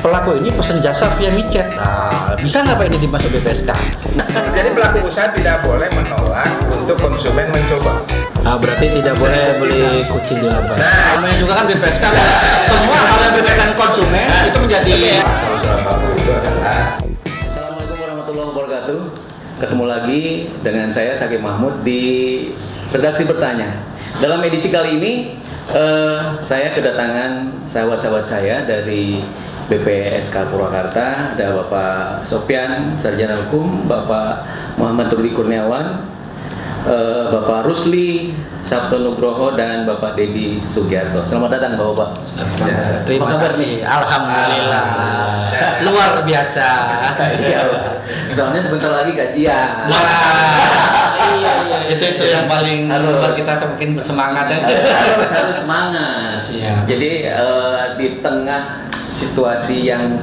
pelaku ini pesan jasa via micet. Nah, bisa nggak Pak ini dimasuk BPSK? Jadi pelaku usaha tidak boleh menolak untuk konsumen mencoba. Nah, berarti tidak boleh beli kucing di lembah. Nah, namanya juga kan BPSK. Semua hal yang berkaitan konsumen itu menjadi. Kalau baku itu adalah. Assalamualaikum warahmatullahi wabarakatuh. Ketemu lagi dengan saya Saki Mahmud di Redaksi Bertanya. Dalam edisi kali ini saya kedatangan sahabat-sahabat saya dari BPSK Purwakarta. Ada Bapak Sopyan, Sarjana Hukum, Bapak Muhammad Rudi Kurniawan, Bapak Rusli Sabto Nugroho, dan Bapak Dedi Sugiarto. Selamat datang Bapak. Ya, terima kasih. Alhamdulillah. Luar biasa. Iya, soalnya sebentar lagi gajian. Iya. Itu yang paling membuat kita semakin bersemangat ya. Harus semangat. Siap. Jadi di tengah situasi yang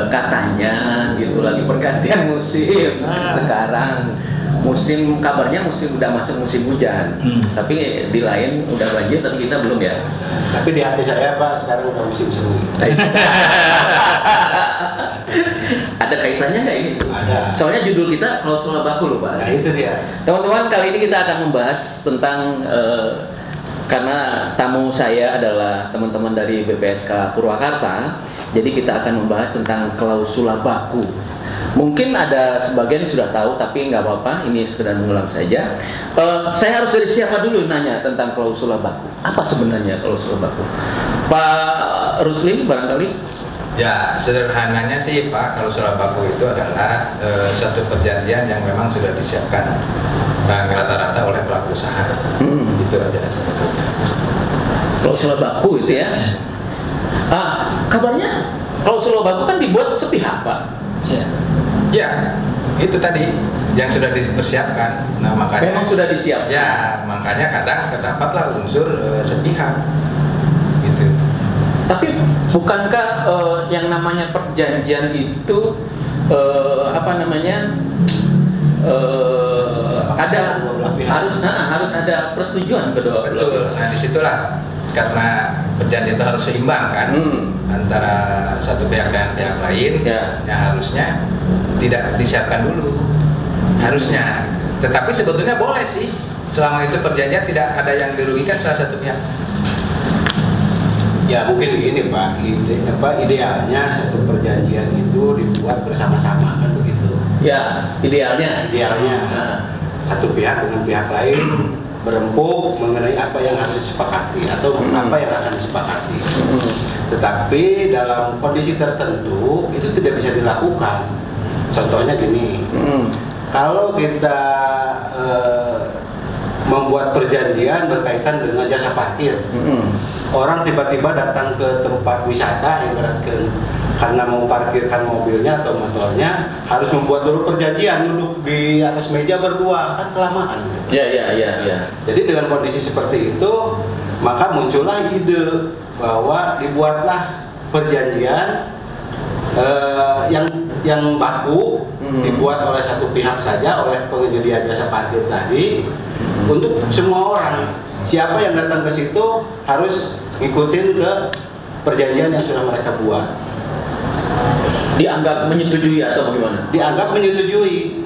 katanya gitu lagi pergantian musim sekarang. Kabarnya udah masuk musim hujan, tapi di lain udah banjir, tapi kita belum ya. Tapi di hati saya Pak, sekarang udah musim semi. Ada kaitannya nggak ini? Ada. Soalnya judul kita klausul baku loh Pak. Nah itu dia. Teman-teman, kali ini kita akan membahas tentang karena tamu saya adalah teman-teman dari BPSK Purwakarta, jadi kita akan membahas tentang klausula baku. Mungkin ada sebagian yang sudah tahu, tapi nggak apa-apa, ini sekedar mengulang saja. Saya harus dari siapa dulu nanya tentang klausula baku? Apa sebenarnya klausula baku? Pak Rusli barangkali? Ya, sederhananya sih Pak, klausula baku itu adalah suatu perjanjian yang memang sudah disiapkan dan rata-rata oleh pelaku usaha. Itu aja sebetulnya. Klausula baku itu ya. Kabarnya klausula baku kan dibuat sepihak Pak. Ya, itu tadi yang sudah dipersiapkan. Nah, makanya memang sudah disiapkan. Ya, makanya kadang terdapatlah unsur sepihak. Gitu. Tapi bukankah yang namanya perjanjian itu harus ada persetujuan kedua belah? Betul. Nah, disitulah karena perjanjian itu harus seimbang kan antara satu pihak dan pihak lain. Ya harusnya tidak disiapkan dulu, harusnya. Tetapi sebetulnya boleh sih, selama itu perjanjian tidak ada yang dirugikan salah satu pihak. Ya mungkin begini Pak, idealnya satu perjanjian itu dibuat bersama-sama kan begitu. Ya, idealnya. Satu pihak dengan pihak lain berempuk mengenai apa yang harus disepakati atau apa yang akan disepakati. Tetapi dalam kondisi tertentu itu tidak bisa dilakukan. Contohnya gini, kalau kita membuat perjanjian berkaitan dengan jasa parkir, orang tiba-tiba datang ke tempat wisata, ibaratkan karena mau parkirkan mobilnya atau motornya, harus membuat dulu perjanjian, duduk di atas meja berdua, kan kelamaan. Iya. Jadi dengan kondisi seperti itu, maka muncullah ide bahwa dibuatlah perjanjian yang baku, dibuat oleh satu pihak saja, oleh penyedia jasa parkir tadi, untuk semua orang. Siapa yang datang ke situ harus ngikutin ke perjanjian yang sudah mereka buat. Dianggap menyetujui atau bagaimana? Dianggap menyetujui.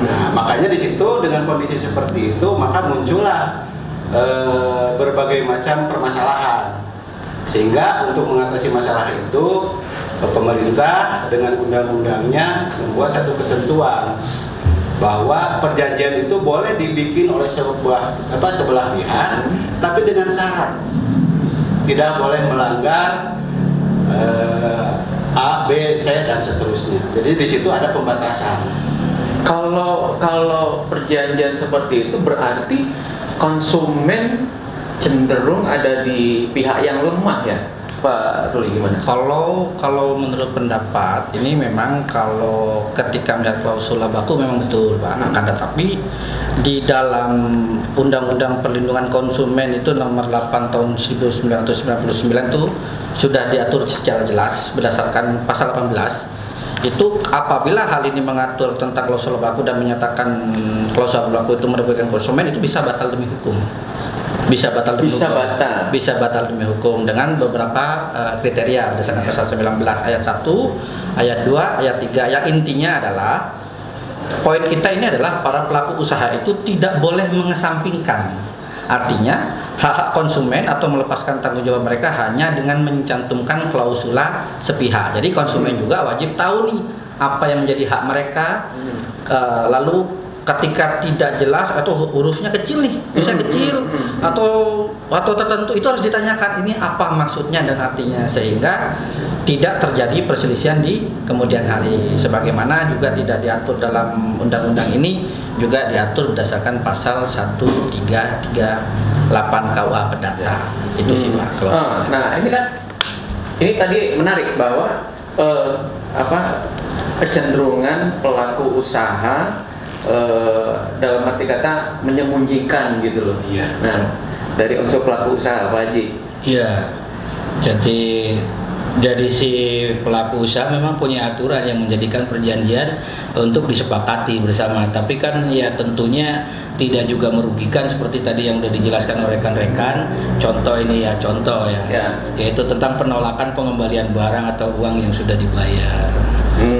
Nah, makanya di situ dengan kondisi seperti itu maka muncullah berbagai macam permasalahan. Sehingga untuk mengatasi masalah itu pemerintah dengan undang-undangnya membuat satu ketentuan bahwa perjanjian itu boleh dibikin oleh sebelah pihak, tapi dengan syarat tidak boleh melanggar A, B, C dan seterusnya. Jadi di situ ada pembatasan. Kalau perjanjian seperti itu berarti konsumen cenderung ada di pihak yang lemah ya, Pak Ruli, gimana? Kalau menurut pendapat ini memang kalau ketika melihat klausula baku memang betul Pak. Akan tetapi di dalam Undang-Undang Perlindungan Konsumen itu nomor 8 tahun 1999 itu sudah diatur secara jelas berdasarkan pasal 18. Itu apabila hal ini mengatur tentang klausula baku dan menyatakan klausula baku itu merugikan konsumen, itu bisa batal demi hukum. bisa batal demi Bisa hukum. batal. Bisa batal demi hukum dengan beberapa kriteria berdasarkan pasal 19 ayat 1, ayat 2, ayat 3. Yang intinya adalah poin kita ini adalah para pelaku usaha itu tidak boleh mengesampingkan. Artinya hak-hak konsumen atau melepaskan tanggung jawab mereka hanya dengan mencantumkan klausula sepihak. Jadi konsumen juga wajib tahu nih apa yang menjadi hak mereka. Lalu ketika tidak jelas atau hurufnya kecil nih, bisa kecil atau tertentu, itu harus ditanyakan ini apa maksudnya dan artinya, sehingga tidak terjadi perselisihan di kemudian hari. Sebagaimana juga tidak diatur dalam undang-undang ini, juga diatur berdasarkan pasal 1338 KUA Perdata. Itu sih Pak. Nah, ini kan ini tadi menarik bahwa kecenderungan pelaku usaha dalam arti kata menyembunyikan gitu loh. Iya. Nah, dari unsur pelaku usaha Pak Haji. Iya. Jadi si pelaku usaha memang punya aturan yang menjadikan perjanjian untuk disepakati bersama. Tapi kan ya tentunya tidak juga merugikan seperti tadi yang sudah dijelaskan oleh rekan-rekan. Contoh ini ya, yaitu tentang penolakan pengembalian barang atau uang yang sudah dibayar.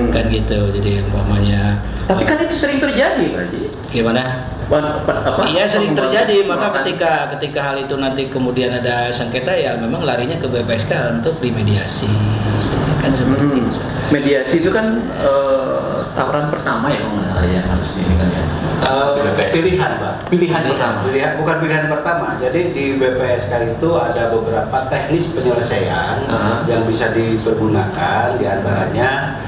Kan gitu. Jadi umpamanya. Tapi kan itu sering terjadi, Pak Haji. Gimana? Iya, sering terjadi. Maka ketika hal itu nanti kemudian ada sengketa, ya memang larinya ke BPSK untuk dimediasi. Kan seperti itu. Mediasi itu kan tawaran pertama ya, yang harus ini kan ya. Pilihan, Pak. Pilihan pertama. Bukan pilihan pertama. Jadi di BPSK itu ada beberapa teknis penyelesaian yang bisa dipergunakan, diantaranya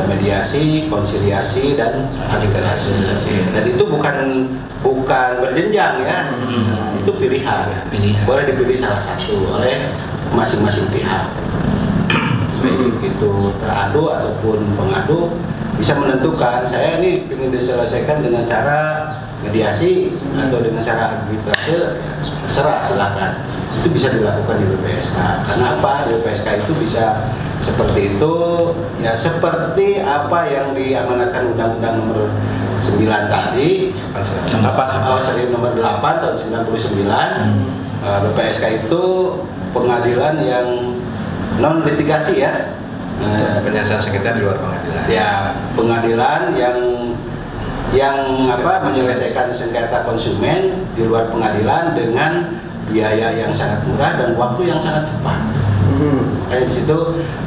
mediasi, konsiliasi, dan arbitrase. Dan itu bukan berjenjang ya, itu pilihan. Boleh dipilih salah satu oleh masing-masing pihak. Baik itu teradu ataupun pengadu bisa menentukan saya ini ingin diselesaikan dengan cara mediasi atau dengan cara arbitrase, terserah, silakan. Itu bisa dilakukan di BPSK. Karena apa? Di BPSK itu bisa seperti itu, ya seperti apa yang diamanatkan Undang-Undang nomor 9 tadi, nomor 8 tahun 99. BPSK itu pengadilan yang non litigasi ya. Penyelesaian sengketa di luar pengadilan. Ya, pengadilan yang menyelesaikan sengketa konsumen di luar pengadilan dengan biaya yang sangat murah dan waktu yang sangat cepat. Kayak di situ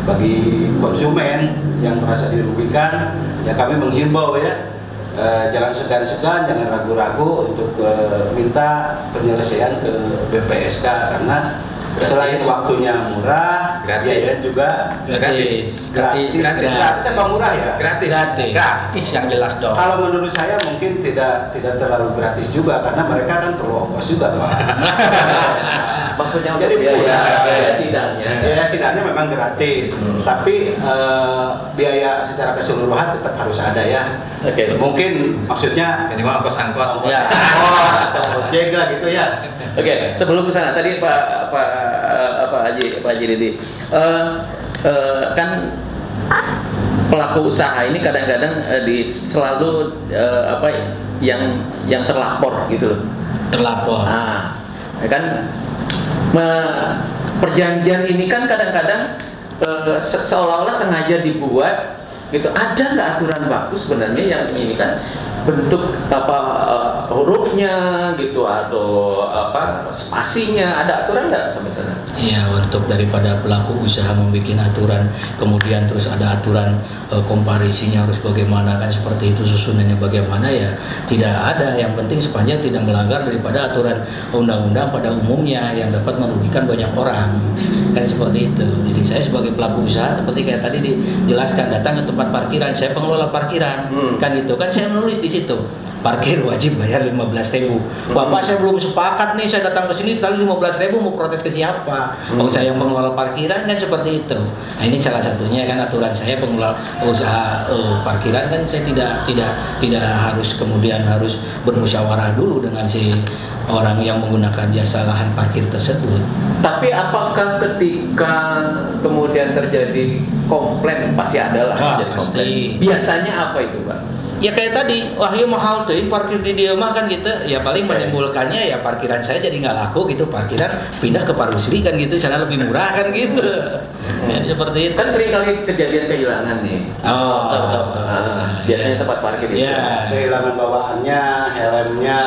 bagi konsumen yang merasa dirugikan, ya kami menghimbau ya, jangan segan-segan, jangan ragu-ragu untuk minta penyelesaian ke BPSK karena selain waktunya murah, biaya juga gratis apa murah ya? Gratis yang jelas dong. Kalau menurut saya mungkin tidak terlalu gratis juga karena mereka kan perlu ongkos juga, Pak. Maksudnya untuk biaya sidangnya. Biaya sidangnya memang gratis, tapi biaya secara keseluruhan tetap harus ada ya. Mungkin maksudnya minimal ongkos angkot. Ya, atau ojek lah gitu ya. Sebelum ke sana tadi Pak Haji Didi, kan pelaku usaha ini kadang-kadang selalu yang terlapor gitu loh. Terlapor. Nah, kan perjanjian ini kan kadang-kadang seolah-olah sengaja dibuat gitu. Ada nggak aturan baku sebenarnya yang ini kan bentuk hurufnya gitu atau spasinya, ada aturan nggak sampai sana? Iya, untuk daripada pelaku usaha membuat aturan kemudian terus ada aturan komparisinya harus bagaimana, kan seperti itu susunannya bagaimana, ya tidak ada. Yang penting sepanjang tidak melanggar daripada aturan undang-undang pada umumnya yang dapat merugikan banyak orang, kan seperti itu. Jadi saya sebagai pelaku usaha seperti kayak tadi dijelaskan, datang ke tempat parkiran, saya pengelola parkiran, kan gitu kan, saya nulis di situ parkir wajib bayar 15.000. Bapak saya belum sepakat nih, saya datang ke sini ditaruh 15.000, mau protes ke siapa? Saya yang pengelola parkiran, kan seperti itu. Nah ini salah satunya kan aturan saya pengelola usaha parkiran, kan saya tidak harus kemudian harus bermusyawarah dulu dengan si orang yang menggunakan jasa lahan parkir tersebut. Tapi apakah ketika kemudian terjadi komplain, pasti ada lah terjadi komplain. Biasanya apa itu, Pak? ya kayak tadi, wah ya mahal tuh parkir di dia mah kan gitu. Ya paling menimbulkannya ya parkiran saya jadi nggak laku gitu, parkiran pindah ke Parusri kan gitu, sana lebih murah kan gitu. Ya, seperti itu. Kan sering kali kejadian kehilangan nih. Biasanya tempat parkir itu. Ya, kehilangan bawaannya, helmnya.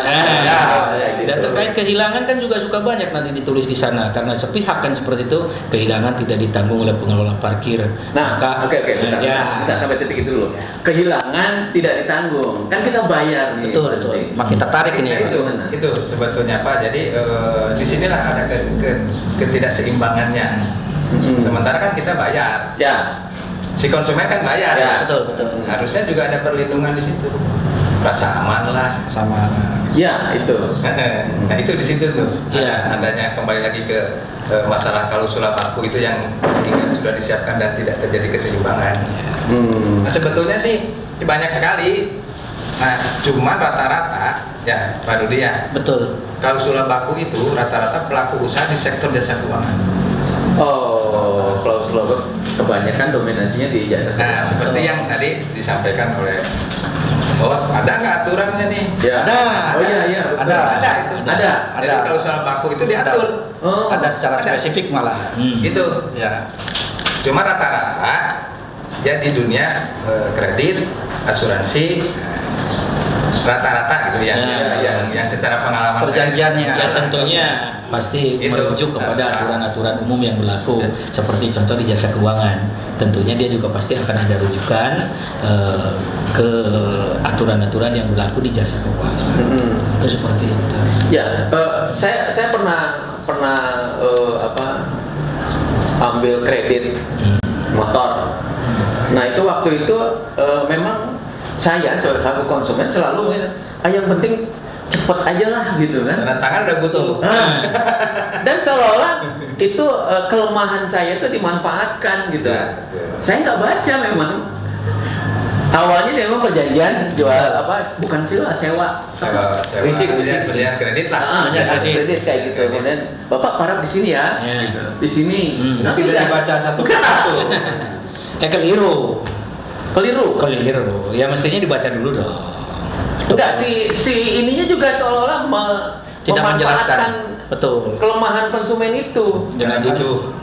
Dan terkait kehilangan kan juga suka banyak nanti ditulis di sana, karena sepihak kan seperti itu, kehilangan tidak ditanggung oleh pengelola parkir. Nah, oke, kita sampai titik itu dulu. Kehilangan tidak ditanggung, kan kita bayar nih. Betul. Mak kita tarik ini. Itu sebetulnya Pak. Jadi di sinilah ada ketidakseimbangannya. Sementara kan kita bayar. Ya. Si konsumen kan bayar. Ya, betul. Harusnya juga ada perlindungan di situ. Rasa aman lah. Sama. Ya, itu. Nah, itu di situ tuh. Ya. Adanya kembali lagi ke masalah klausula baku itu yang sehingga sudah disiapkan dan tidak terjadi keseimbangan. Nah, sebetulnya sih banyak sekali. Nah, cuman rata-rata ya Pak Rudi ya. Betul. Klausula baku itu rata-rata pelaku usaha di sektor jasa keuangan. Oh, klausula baku kebanyakan dominasinya di jasa keuangan. Nah, seperti yang tadi disampaikan oleh Bos, ada nggak aturannya nih? Ya. Ada. Oh iya, betul. Ada itu. Ada. Jadi klausula baku itu diatur. Ada secara spesifik malah. Gitu. Ya. Cuma rata-rata ya di dunia kredit, asuransi, rata-rata gitu ya, yang secara pengalaman perjanjiannya ya tentunya pasti merujuk kepada aturan-aturan umum yang berlaku, seperti contoh di jasa keuangan, tentunya dia juga pasti akan ada rujukan ke aturan-aturan yang berlaku di jasa keuangan. Itu seperti itu. Ya, saya pernah ambil kredit motor. Nah, itu waktu itu memang saya sebagai konsumen selalu yang penting cepet aja lah gitu kan. Karena tangan udah butuh. Dan seolah-olah itu kelemahan saya itu dimanfaatkan gitu. Saya nggak baca memang. Awalnya saya memang perjanjian jual bukan sewa. Risik kredit lah. Kredit kayak gitu. Kemudian Bapak paraf di sini ya. Gitu. Di sini. Nah, tidak dibaca satu persatu. Keliru. Ya mestinya dibaca dulu dong. Enggak, si ininya juga seolah-olah tidak menjelaskan betul kelemahan konsumen itu. Dengan itu.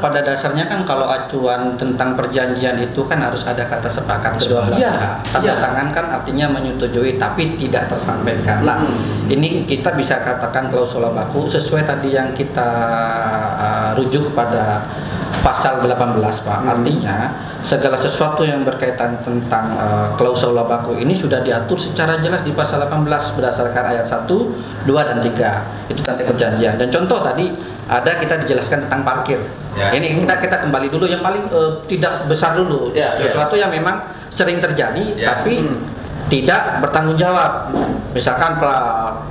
Pada dasarnya kan kalau acuan tentang perjanjian itu kan harus ada kata sepakat kedua belah pihak. Tanda tangan kan artinya menyetujui tapi tidak tersampaikan. Lah, ini kita bisa katakan klausula baku sesuai tadi yang kita rujuk pada pasal 18 Pak. Artinya segala sesuatu yang berkaitan tentang klausula baku ini sudah diatur secara jelas di pasal 18 berdasarkan ayat 1, 2 dan 3. Itu tentang perjanjian. Dan contoh tadi ada kita dijelaskan tentang parkir. Ya. Ini kita kembali dulu yang paling tidak besar dulu. Sesuatu yang memang sering terjadi tapi tidak bertanggung jawab. Misalkan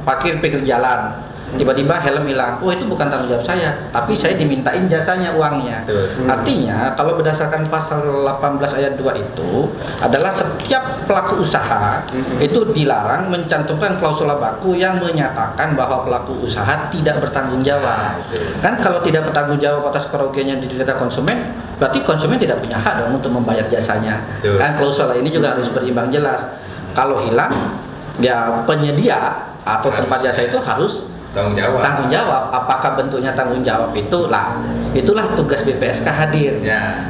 parkir pinggir jalan, tiba-tiba helm hilang, itu bukan tanggung jawab saya, tapi saya dimintain jasanya, uangnya. Artinya kalau berdasarkan pasal 18 ayat 2 itu adalah setiap pelaku usaha itu dilarang mencantumkan klausula baku yang menyatakan bahwa pelaku usaha tidak bertanggung jawab. Kan kalau tidak bertanggung jawab atas kerugian yang diderita konsumen, berarti konsumen tidak punya hak dong untuk membayar jasanya. Kan klausula ini juga harus berimbang jelas. Kalau hilang, ya penyedia atau tempat jasa itu harus tanggung jawab. Apakah bentuknya tanggung jawab itulah tugas BPSK hadir.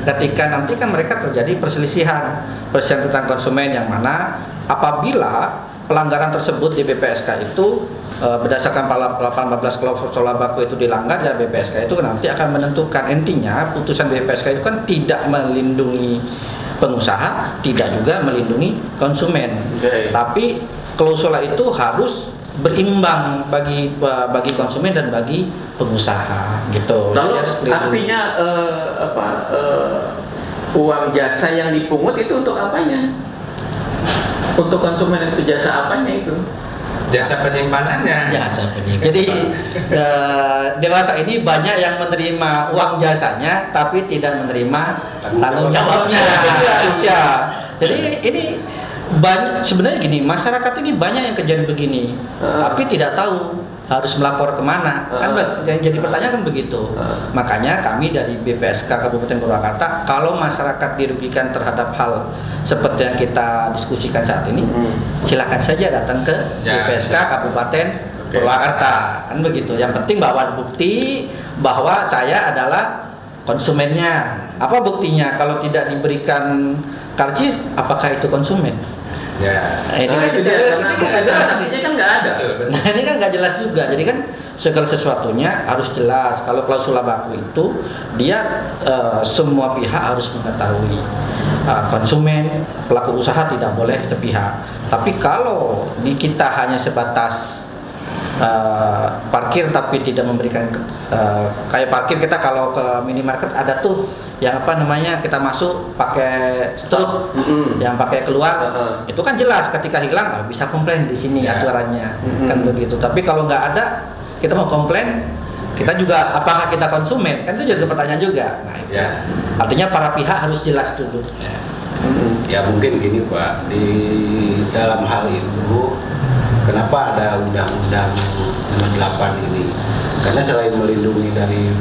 Ketika nanti kan mereka terjadi perselisihan tentang konsumen, yang mana apabila pelanggaran tersebut di BPSK itu berdasarkan pasal 18 klausula baku itu dilanggar, ya BPSK itu nanti akan menentukan. Intinya putusan BPSK itu kan tidak melindungi pengusaha, tidak juga melindungi konsumen. Tapi klausula itu harus berimbang bagi konsumen dan bagi pengusaha gitu. Lalu artinya uang jasa yang dipungut itu untuk apanya? Untuk konsumen itu jasa apanya itu? Jasa penyimpanannya. Jadi dewasa ini banyak yang menerima uang jasanya tapi tidak menerima tanggung jawabnya. Jadi ini banyak sebenarnya gini, masyarakat ini banyak yang kejadian begini, tapi tidak tahu harus melapor kemana? Kan yang jadi pertanyaan kan begitu. Makanya kami dari BPSK Kabupaten Purwakarta, kalau masyarakat dirugikan terhadap hal seperti yang kita diskusikan saat ini, silakan saja datang ke BPSK Kabupaten Purwakarta, kan begitu. Yang penting bawa bukti bahwa saya adalah konsumennya. Apa buktinya? Kalau tidak diberikan karcis, apakah itu konsumen? Ya. Ini kan karena transaksinya kan nggak ada. Nah ini kan nggak jelas juga. Jadi kan segala sesuatunya harus jelas. Kalau klausula baku itu dia semua pihak harus mengetahui. Konsumen, pelaku usaha tidak boleh sepihak. Tapi kalau di kita hanya sebatas parkir tapi tidak memberikan kayak parkir kita kalau ke minimarket ada tuh yang apa namanya kita masuk pakai struk yang pakai keluar itu kan jelas ketika hilang bisa komplain di sini aturannya kan begitu. Tapi kalau nggak ada kita mau komplain kita juga apakah kita konsumen kan itu jadi pertanyaan juga. Nah, itu. Artinya para pihak harus jelas dulu. Ya mungkin gini Pak, di dalam hal itu kenapa ada Undang-Undang Nomor 8 ini? Karena selain melindungi dari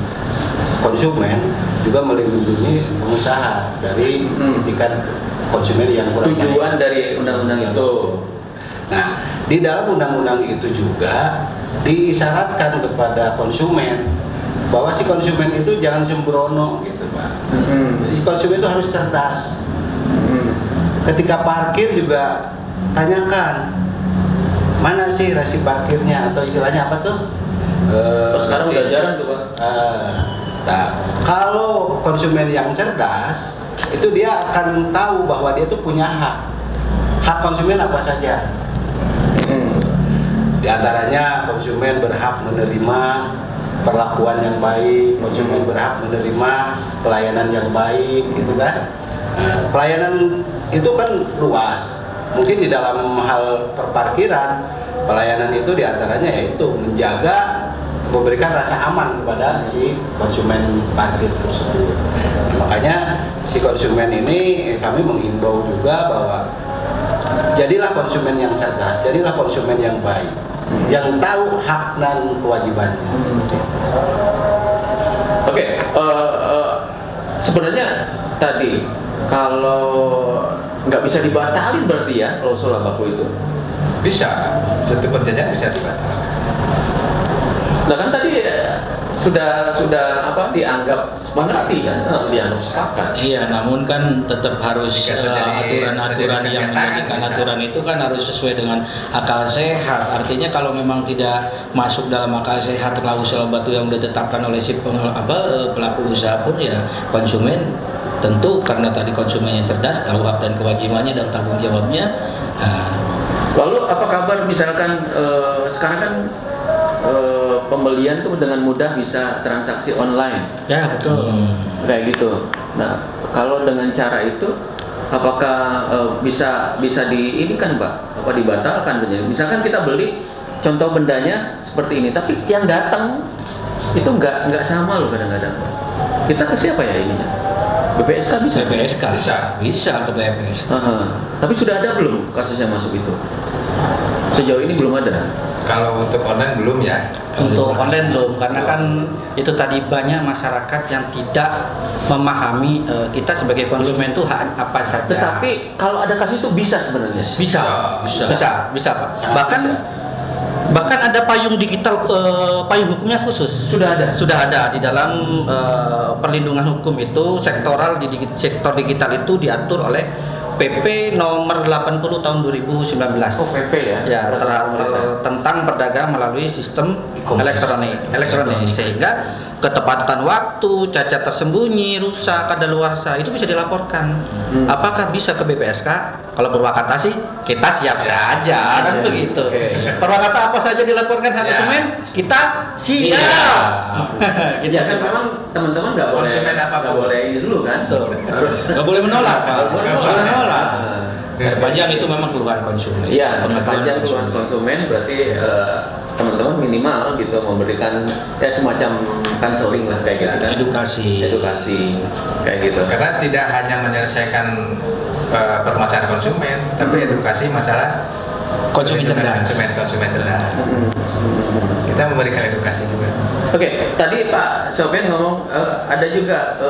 konsumen, juga melindungi pengusaha dari kritikan konsumen yang kurang baik. Tujuan dari undang-undang itu. Nah, di dalam undang-undang itu juga diisyaratkan kepada konsumen bahwa si konsumen itu jangan sembrono gitu Pak. Jadi si konsumen itu harus cerdas. Ketika parkir juga tanyakan mana sih rasi parkirnya atau istilahnya apa tuh? Sekarang udah jarang tuh Pak. Nah, kalau konsumen yang cerdas itu dia akan tahu bahwa dia tuh punya hak. Hak konsumen apa saja? Di antaranya konsumen berhak menerima perlakuan yang baik, konsumen berhak menerima pelayanan yang baik, gitu kan? Pelayanan itu kan luas. Mungkin di dalam hal perparkiran, pelayanan itu diantaranya yaitu menjaga, memberikan rasa aman kepada si konsumen parkir tersebut. Makanya si konsumen ini kami menghimbau juga bahwa jadilah konsumen yang cerdas, jadilah konsumen yang baik, yang tahu hak dan kewajibannya. Oke, sebenarnya tadi kalau nggak bisa dibatalin berarti ya klausula baku itu? Bisa, satu perjanjian bisa dibatalkan. Nah kan tadi sudah apa dianggap mengerti kan, dianggap sepakat. Iya, namun kan tetap harus aturan-aturan yang menjadikan aturan itu kan harus sesuai dengan akal sehat. Artinya kalau memang tidak masuk dalam akal sehat klausula baku yang sudah ditetapkan oleh si pelaku usaha pun ya konsumen tentu karena tadi konsumennya cerdas, tahu hak dan kewajibannya dan tanggung jawabnya. Lalu apa kabar misalkan sekarang kan pembelian tuh dengan mudah bisa transaksi online. Ya betul. Kayak gitu. Nah kalau dengan cara itu apakah bisa di ini kan Pak? Apa dibatalkan? Misalkan kita beli contoh bendanya seperti ini, tapi yang datang itu nggak sama loh kadang-kadang. Kita ke siapa ya ininya? BPSK bisa? BPSK bisa ke BPSK. Tapi sudah ada belum kasusnya masuk itu? Sejauh ini belum ada. Kalau untuk online belum ya. Untuk online belum, karena kan itu tadi banyak masyarakat yang tidak memahami kita sebagai konsumen itu hak apa saja. Tetapi kalau ada kasus itu bisa sebenarnya. Bisa Pak. Bahkan ada payung digital, payung hukumnya khusus. Sudah ada di dalam perlindungan hukum itu sektoral di sektor digital itu diatur oleh PP nomor 80 tahun 2019. Oh, PP ya. Ya, tentang perdagangan melalui sistem elektronik sehingga ketepatan waktu, cacat tersembunyi, rusak, kadaluarsa itu bisa dilaporkan. Apakah bisa ke BPSK? Kalau Purwakarta sih kita siap saja kan begitu. Purwakarta apa saja dilaporkan hak konsumen, kita siap. Ya kan memang teman-teman nggak boleh ini dulu kan. Harus nggak boleh menolak Pak. Nggak boleh menolak. Sepanjang itu memang keluhan konsumen. Iya, sepanjang keluhan konsumen berarti teman-teman minimal gitu memberikan ya semacam counseling lah kayak gitu kan. Edukasi kayak gitu. Karena tidak hanya menyelesaikan permasalahan konsumen, tapi edukasi masalah konsumen cerdas. Konsumen cerdas. Kita memberikan edukasi juga. Oke, tadi Pak Sofyan ngomong ada juga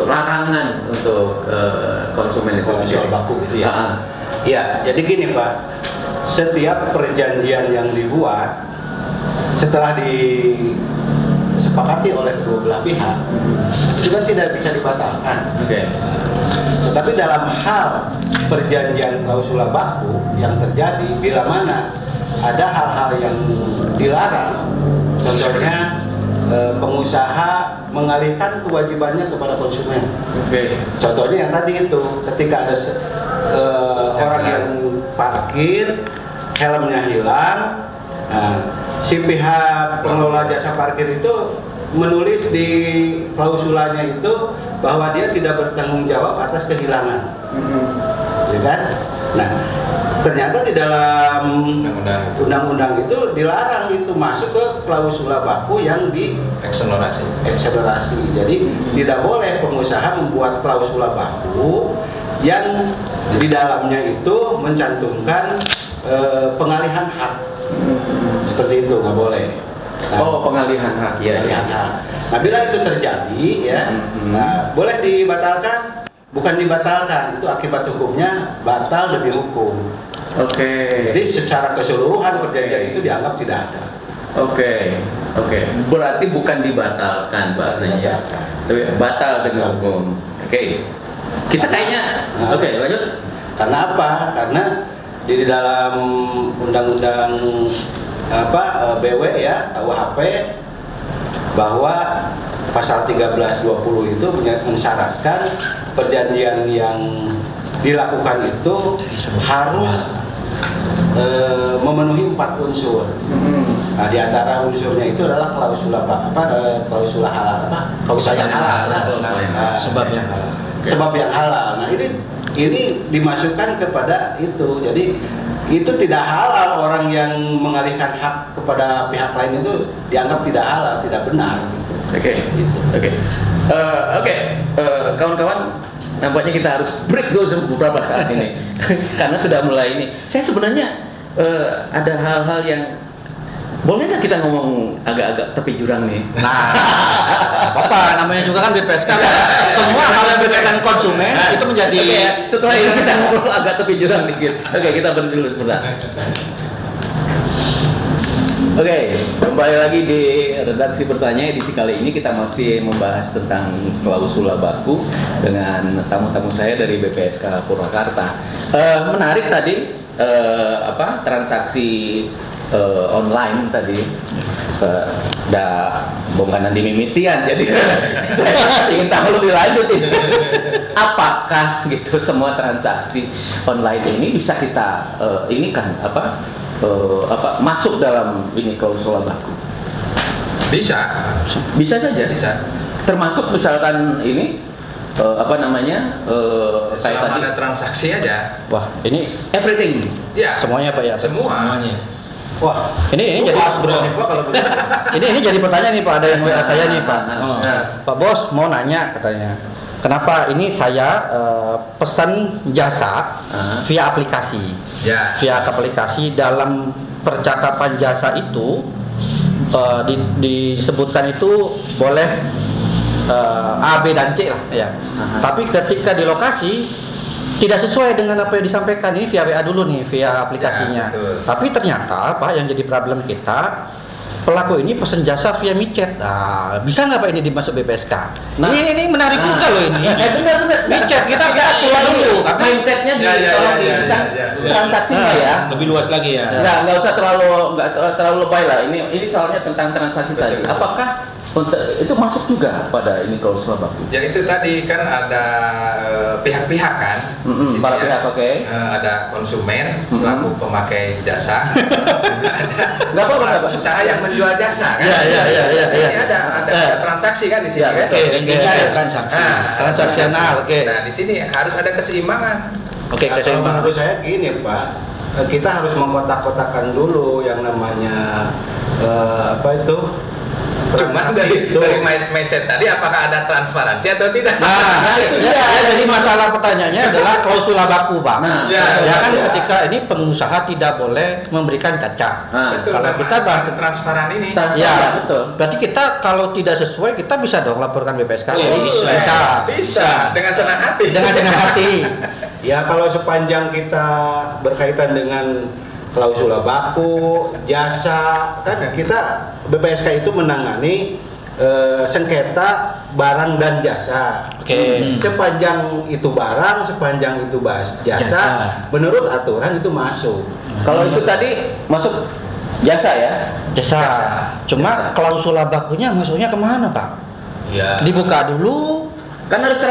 larangan untuk konsumen itu soal baku gitu ya. Ya, jadi gini Pak, setiap perjanjian yang dibuat setelah disepakati oleh kedua belah pihak itu kan tidak bisa dibatalkan. Oke. Tetapi dalam hal perjanjian klausula baku yang terjadi bila mana ada hal-hal yang dilarang, contohnya pengusaha mengalihkan kewajibannya kepada konsumen. Contohnya yang tadi itu, ketika ada orang yang parkir, helmnya hilang, si pihak pengelola jasa parkir itu menulis di klausulanya itu bahwa dia tidak bertanggung jawab atas kehilangan, ya kan? Nah, ternyata di dalam undang-undang itu dilarang itu masuk ke klausula baku yang di ekselerasi. Jadi tidak boleh pengusaha membuat klausula baku yang di dalamnya itu mencantumkan pengalihan hak. Seperti itu, nggak boleh. Nah, pengalihan hak ya. Pengalihan hak. Nah, bila itu terjadi ya, nah, boleh dibatalkan? Bukan dibatalkan, itu akibat hukumnya batal demi hukum. Oke. Jadi secara keseluruhan perjanjian itu dianggap tidak ada. Oke. Berarti bukan dibatalkan bahasanya, tapi batal demi hukum. Oke. Kita kayaknya, oke, lanjut. Karena apa? Karena di dalam undang-undang BW ya, KUHP, bahwa pasal 1320 itu mensyaratkan perjanjian yang dilakukan itu harus memenuhi 4 unsur. Nah, di antara unsurnya itu adalah klausula halal, sebab yang halal. Nah, ini dimasukkan kepada itu. Jadi itu tidak halal, orang yang mengalihkan hak kepada pihak lain itu dianggap tidak halal, tidak benar. Oke, kawan-kawan, nampaknya kita harus break dulu beberapa saat ini karena sudah mulai ini. Saya sebenarnya ada hal-hal yang boleh nggak kita ngomong agak-agak tepi jurang nih? Nah, apa namanya juga kan BPSK kan semua hal yang berkaitan konsumen itu menjadi. Setelah ini kita ngobrol agak tepi jurang dikit. Kita berhenti dulu sebentar. Kembali lagi di redaksi bertanya. Edisi kali ini kita masih membahas tentang klausula baku dengan tamu-tamu saya dari BPSK Purwakarta. Menarik tadi transaksi online tadi, bukan dimimitian, jadi saya ingin tahu lebih lanjut ini. Apakah gitu semua transaksi online ini bisa kita masuk dalam ini klausula baku? Bisa saja. Termasuk misalkan ini selama ada transaksi aja. Wah, ini everything. Ya. Semuanya Pak ya. Semuanya. Wah, ini jadi ini jadi pertanyaan nih Pak, ada yang WA saya nih Pak. Pak Bos mau nanya katanya. Kenapa ini saya pesan jasa via aplikasi? Ya. Via aplikasi, dalam percakapan jasa itu disebutkan itu boleh A, B, dan C lah ya. Tapi ketika di lokasi tidak sesuai dengan apa yang disampaikan, ini via WA dulu nih, via aplikasinya. Ya, tapi ternyata Pak, yang jadi problem kita, pelaku ini pesan jasa via micet. Nah, bisa nggak Pak ini dimasuk BPSK? Nah, ini menarik juga loh ini. Benar. Micet kita keluar dulu. Mindsetnya di transaksinya ya. Lebih luas lagi ya. Nggak usah terlalu lebay lah. Ini soalnya tentang transaksi tadi. Apakah itu masuk juga pada ini klausula baku? Ya itu tadi kan ada pihak-pihak kan. Para pihak, ada konsumen selaku pemakai jasa. Nggak apa-apa. Usaha yang menjual jasa kan. Iya. Ini ada transaksi kan di sini kan. Ini ada transaksi. Transaksional. Nah di sini harus ada keseimbangan. Kalau menurut saya gini Pak, kita harus mengkotak-kotakan dulu yang namanya Cuma dari mindset tadi apakah ada transparansi atau tidak? Nah itu ya, jadi masalah pertanyaannya adalah klausul baku, Pak. Nah, ya kan ketika ini pengusaha tidak boleh memberikan cacat. Betul, kalau kita bahas transparan ini. Ya, betul. Berarti kita kalau tidak sesuai kita bisa dong laporkan BPSK. Bisa dengan senang hati. Dengan senang hati. Ya kalau sepanjang kita berkaitan dengan klausul baku, jasa, kan kita BPSK itu menangani sengketa barang dan jasa. Oke. Sepanjang itu barang, sepanjang itu jasa, menurut aturan itu masuk. Kalau itu tadi masuk jasa ya? Jasa. Cuma klausul bakunya masuknya kemana, Pak? Ya. Dibuka dulu. Kan harus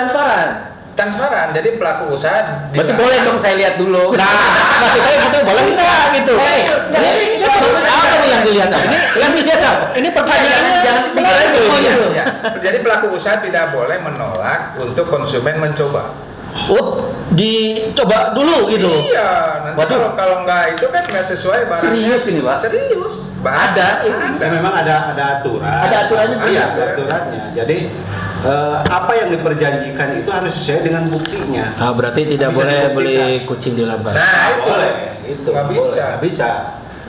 Transparan. Jadi pelaku usaha berarti boleh dong saya lihat dulu. Nah, maksud saya gitu, boleh enggak gitu? Ini apa nih yang dilihat? Yang dilihat apa? Ini pertanyaannya jangan ya. Jadi pelaku usaha tidak boleh menolak untuk konsumen mencoba. Oh, dicoba dulu gitu. Iya, nanti kalau enggak itu kan nggak sesuai barang. Serius ini, Pak? Serius. Ada. Ya, memang ada aturan. Ada aturannya. Iya, ada aturannya. Jadi apa yang diperjanjikan itu harus sesuai dengan buktinya. Berarti tidak boleh beli kucing di lambat. Nah, boleh. Itu nggak bisa. Boleh, bisa.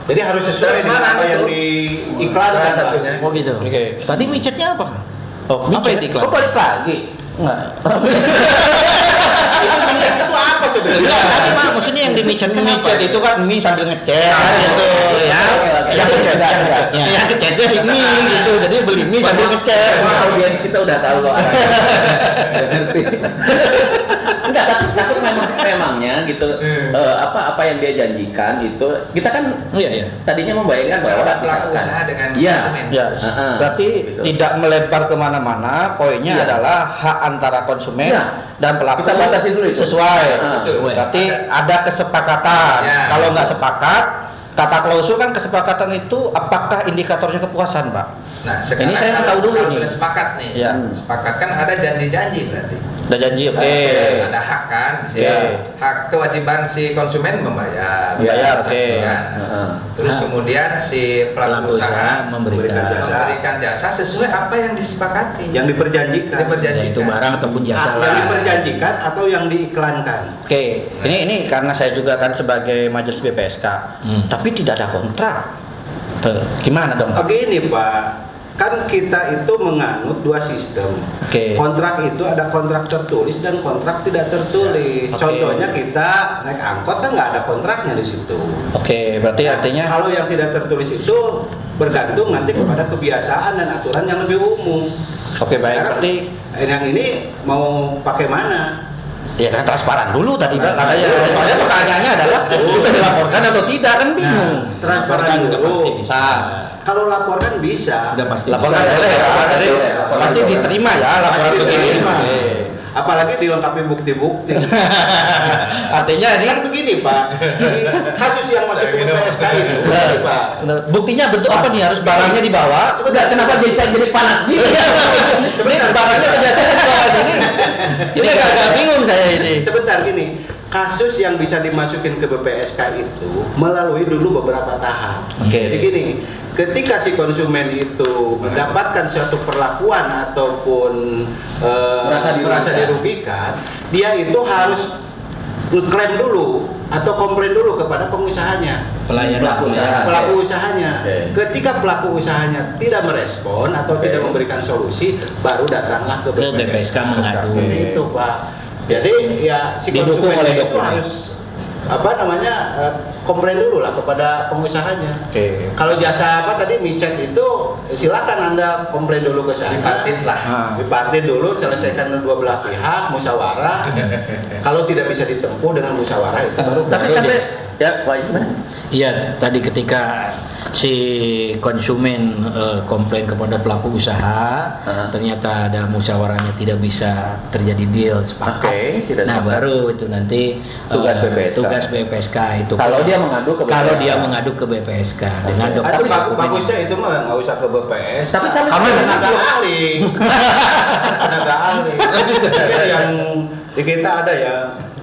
Jadi harus sesuai dengan apa yang diiklankan satunya. Oh gitu. Oke. Tadi micetnya apa? Oh, Apa yang diiklan? Kok balik lagi? Enggak. Itu apa sebenarnya? Enggak, tadi Pak, maksudnya yang di micet itu kan mie sambil ngecet gitu ya. Yang ngecetnya mie gitu. Jadi beli mie sambil ngecet. Audiens kita udah tahu kok arahnya. Ngerti. Enggak, tapi memangnya gitu apa yang dia janjikan gitu. Kita kan tadinya membayangkan bahwa pelaku usaha dengan konsumen. Ya. Berarti tidak melebar kemana-mana. Poinnya adalah hak antara konsumen dan pelaku. Kita batasi dulu itu. Sesuai. Berarti ada kesepakatan. Kalau nggak sepakat, kata klausul kan kesepakatan itu apakah indikatornya kepuasan, Pak? Nah, ini saya mau tahu dulu nih. Sudah sepakat nih. Ya. Sepakat kan ada janji-janji berarti. Ada janji, oke. Ada hak kan, hak kewajiban si konsumen membayar. Membayar, oke. Terus kemudian si pelaku usaha memberikan jasa sesuai apa yang disepakati. Yang diperjanjikan. Itu barang ataupun jasa. Yang diperjanjikan atau yang diiklankan. Oke. Ini karena saya juga kan sebagai majelis BPSK, tapi tidak ada kontrak. Gimana dong? Begini Pak. Kan kita itu menganut dua sistem. Kontrak itu ada kontrak tertulis dan kontrak tidak tertulis. Contohnya kita naik angkot kan nggak ada kontraknya di situ. Berarti artinya kalau yang tidak tertulis itu bergantung nanti kepada kebiasaan dan aturan yang lebih umum. Baik. Berarti yang ini mau pakai mana? Ya kan transparan dulu tadi Pak katanya. Soalnya pertanyaannya adalah bisa dilaporkan atau tidak kan bingung. Transparan dulu. Kalau laporkan bisa. Udah pasti. Laporkan boleh ya. Jadi pasti diterima ya laporan begini. Apalagi dilengkapi bukti-bukti. Artinya ini kan begini Pak. Kasus yang masuk ke BPSK itu, Pak. Buktinya bentuk apa nih? Harus barangnya dibawa. Kenapa jadi panas gitu? Ini barangnya berdasarkan soal ini agak bingung saya ini. Sebentar gini. Kasus yang bisa dimasukin ke BPSK itu melalui dulu beberapa tahap. Jadi gini, ketika si konsumen itu mendapatkan suatu perlakuan ataupun merasa dirugikan, dia itu harus klaim dulu atau komplain dulu kepada pengusahanya, pelaku usahanya. Ketika pelaku usahanya tidak merespon atau tidak memberikan solusi, baru datanglah ke BPSK mengadu. Seperti itu Pak. Jadi ya si konsumen itu harus komplain dulu lah kepada pengusahanya. Kalau jasa tadi micet itu silakan Anda komplain dulu ke saya. Dipatin dulu, selesaikan dua belah pihak, musyawarah. Kalau tidak bisa ditempuh dengan musyawarah itu baru. Tapi sampai ya Pak gimana? Iya, tadi ketika si konsumen komplain kepada pelaku usaha, ternyata ada musyawarahnya tidak bisa terjadi deal sepakat. Baru itu nanti tugas BPSK itu. Kalau dia mengadu ke BPSK. Kalau dia mengadu ke BPSK dengan dokter. Bagusnya itu mah nggak usah ke BPSK. Tapi kamu tenaga ahli. Tenaga ahli. Yang di kita ada ya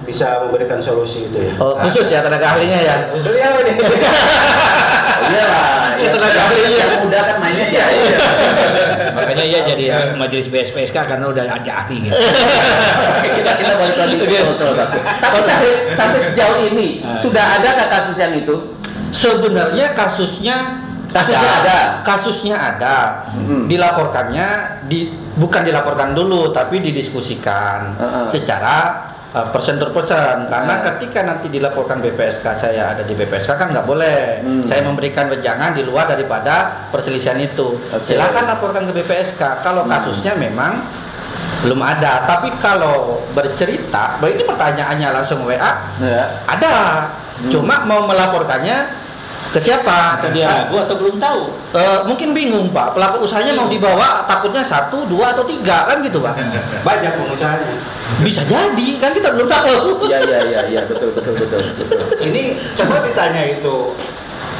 bisa memberikan solusi itu ya. Khusus ya tenaga ahlinya ya. Khusus ya ini. Iya, yang muda kan mainnya ya. Makanya ya jadi majelis BSPSK karena udah ada ahli gitu. Kita balik lagi ke soal baku. Tapi sampai sejauh ini sudah ada kasus yang itu? Sebenarnya kasusnya ada. Dilaporkannya bukan dilaporkan dulu tapi didiskusikan secara person per person, karena ketika nanti dilaporkan BPSK, saya ada di BPSK kan nggak boleh saya memberikan wejangan di luar daripada perselisihan itu. Silakan laporkan ke BPSK kalau kasusnya memang belum ada. Tapi kalau bercerita, ini pertanyaannya langsung WA ada, cuma mau melaporkannya ke siapa? Dia ragu atau belum tahu? Mungkin bingung Pak, pelaku usahanya mau dibawa takutnya 1, 2 atau 3 kan gitu Pak. Banyak pengusahanya. Bisa jadi kan kita belum tahu. Iya betul. Ini coba ditanya itu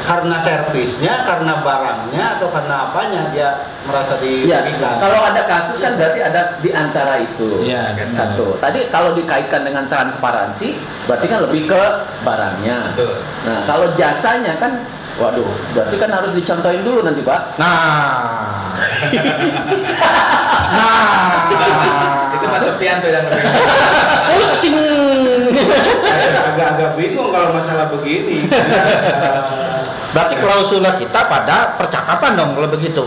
karena servisnya, karena barangnya, atau karena apanya dia merasa dirugikan. Kalau ada kasus kan berarti ada di antara itu. Ya, satu. Tadi kalau dikaitkan dengan transparansi, berarti kan lebih ke barangnya. Betul. Nah, kalau jasanya kan, waduh, berarti kan harus dicontohin dulu nanti Pak. Nah, Itu Mas Sofian tuh yang pusing. Saya agak-agak bingung kalau masalah begini. Berarti klausulnya kita pada percakapan dong kalau begitu.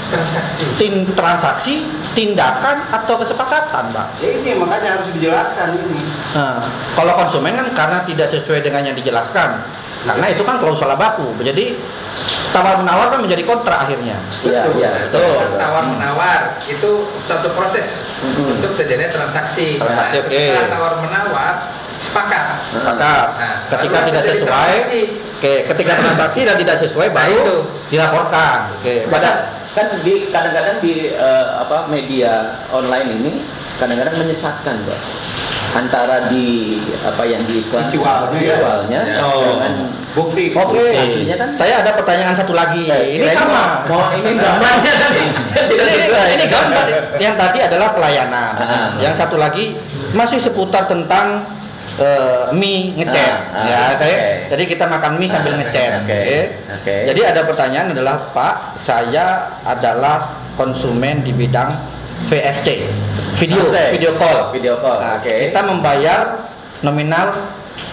Transaksi, tindakan atau kesepakatan, Pak. Ya ini makanya harus dijelaskan ini. Nah, kalau konsumen kan karena tidak sesuai dengan yang dijelaskan, karena itu kan klausul baku. Jadi tawar menawar kan menjadi kontra akhirnya. Iya. Betul. Tawar menawar itu suatu proses untuk terjadinya transaksi. Setelah tawar menawar sepakat. Nah, ketika tidak sesuai, ketika transaksi dan tidak sesuai baru dilaporkan. Kan kadang-kadang di media online ini kadang-kadang menyesatkan, Pak. Antara di yang visualnya dengan bukti. Oke. Aslinya kan. Saya ada pertanyaan satu lagi. Ini sama. Ini gambarnya tadi. Ini gambar. Yang tadi adalah pelayanan. Yang satu lagi masih seputar tentang mie ngecet. Jadi kita makan mie sambil ngecet. Jadi ada pertanyaan adalah, Pak, saya adalah konsumen di bidang VSC, video call. Nah, kita membayar nominal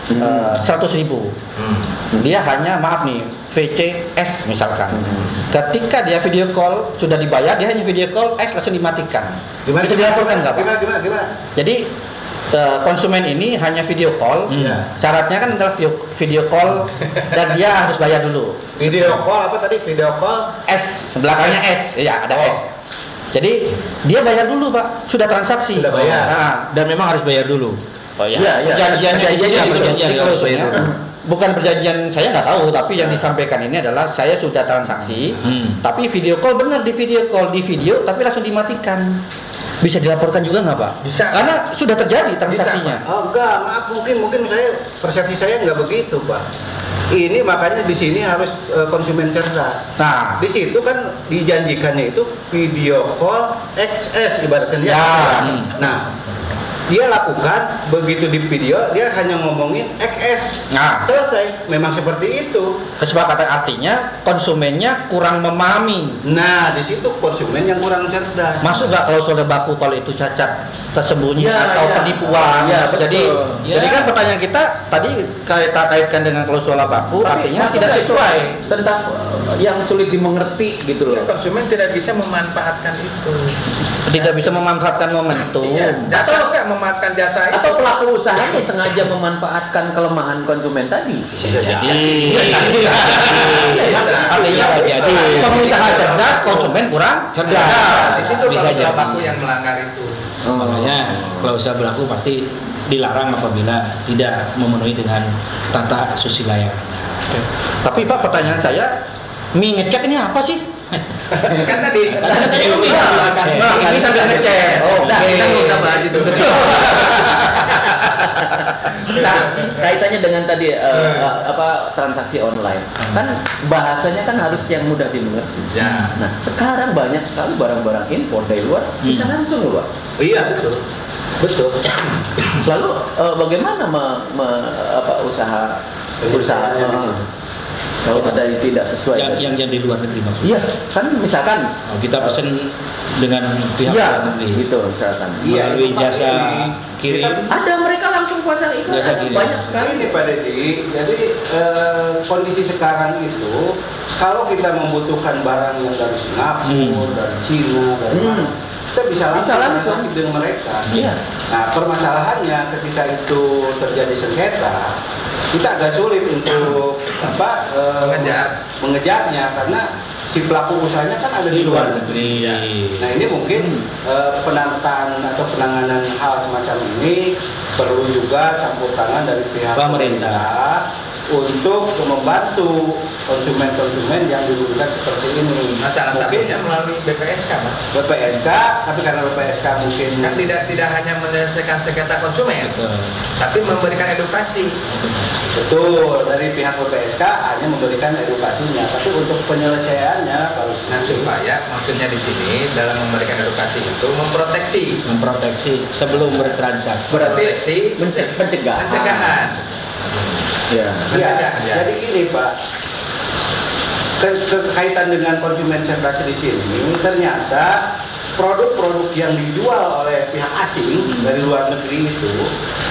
100.000. Dia hanya VCS misalkan. Ketika dia video call sudah dibayar, dia hanya video call X langsung dimatikan. Bisa dilaporkan nggak, Pak? Gimana? Jadi konsumen ini hanya video call, syaratnya kan adalah video call dan dia harus bayar dulu. Video call apa tadi? Video call S, belakangnya S, iya ada S. Jadi dia bayar dulu, Pak, sudah transaksi. Sudah bayar. Dan memang harus bayar dulu. Oh iya. Perjanjiannya bukan perjanjian, saya nggak tahu, tapi yang disampaikan ini adalah saya sudah transaksi, tapi video call benar di video, tapi langsung dimatikan. Bisa dilaporkan juga nggak, Pak? Bisa. Karena sudah terjadi transaksinya. Enggak, maaf, mungkin saya persepsi saya nggak begitu, Pak. Ini makanya di sini harus konsumen cerdas. Nah, di situ kan dijanjikannya itu video call XS ibaratnya. Nah, dia lakukan begitu di video dia hanya ngomongin XS. Nah, selesai. Memang seperti itu. Kesepakatan artinya konsumennya kurang memahami. Nah, di situ konsumen yang kurang cerdas. Masuk nggak klausul baku kalau itu cacat tersembunyi atau penipuan? Jadi kan pertanyaan kita tadi kaitkan dengan klausul baku, artinya tidak sesuai. Tentang yang sulit dimengerti gitu loh. Konsumen tidak bisa memanfaatkan itu. Tidak bisa memanfaatkan momentum. Atau enggak memanfaatkan jasa itu. Atau pelaku usahanya sengaja memanfaatkan kelemahan konsumen tadi. Bisa jadi. Artinya pengusaha cerdas, konsumen kurang cerdas. Di situ klausul baku yang melanggar itu. Makanya klausul baku pasti dilarang apabila tidak memenuhi dengan tata susila yang ada. Tapi Pak, pertanyaan saya, mie ngecek ini apa sih? Kan tadi ini sambil ngecek. Kita nggak bahas itu. Nah, kaitannya dengan tadi transaksi online, kan bahasanya kan harus yang mudah dimengerti. Nah, sekarang banyak sekali barang-barang impor dari luar bisa langsung loh, Pak. Iya, betul. Lalu bagaimana usaha Kalau ada yang tidak sesuai. Yang di luar negeri maksudnya. Iya, kan misalkan Kita pesen dengan pihak iya, luar negeri. gitu misalkan. Melalui itu jasa pasti. kirim. Ada mereka langsung pasang itu Jasa ada kirim. banyak sekali. Ini Pak Dedi, jadi kondisi sekarang itu kalau kita membutuhkan barang yang dari Singapura, dari Cina, dari mana, kita bisa langsung transaksi dengan mereka. Iya. Nah, permasalahannya ketika itu terjadi sengketa, kita agak sulit untuk mengejarnya karena si pelaku usahanya kan ada di luar negeri. Nah, ini mungkin penataan atau penanganan hal semacam ini perlu juga campur tangan dari pihak pemerintah untuk membantu konsumen-konsumen yang dirugikan seperti ini. Salah satunya melalui BPSK, Pak. BPSK, tapi karena BPSK mungkin Kan tidak hanya menyelesaikan sengketa konsumen, tapi memberikan edukasi. betul dari pihak BPSK hanya memberikan edukasinya, tapi untuk penyelesaiannya kalau Supaya maksudnya di sini dalam memberikan edukasi itu memproteksi sebelum bertransaksi. proteksi pencegahan. Ya. Jadi gini Pak, kaitan dengan konsumen cerdas di sini ternyata produk-produk yang dijual oleh pihak asing dari luar negeri itu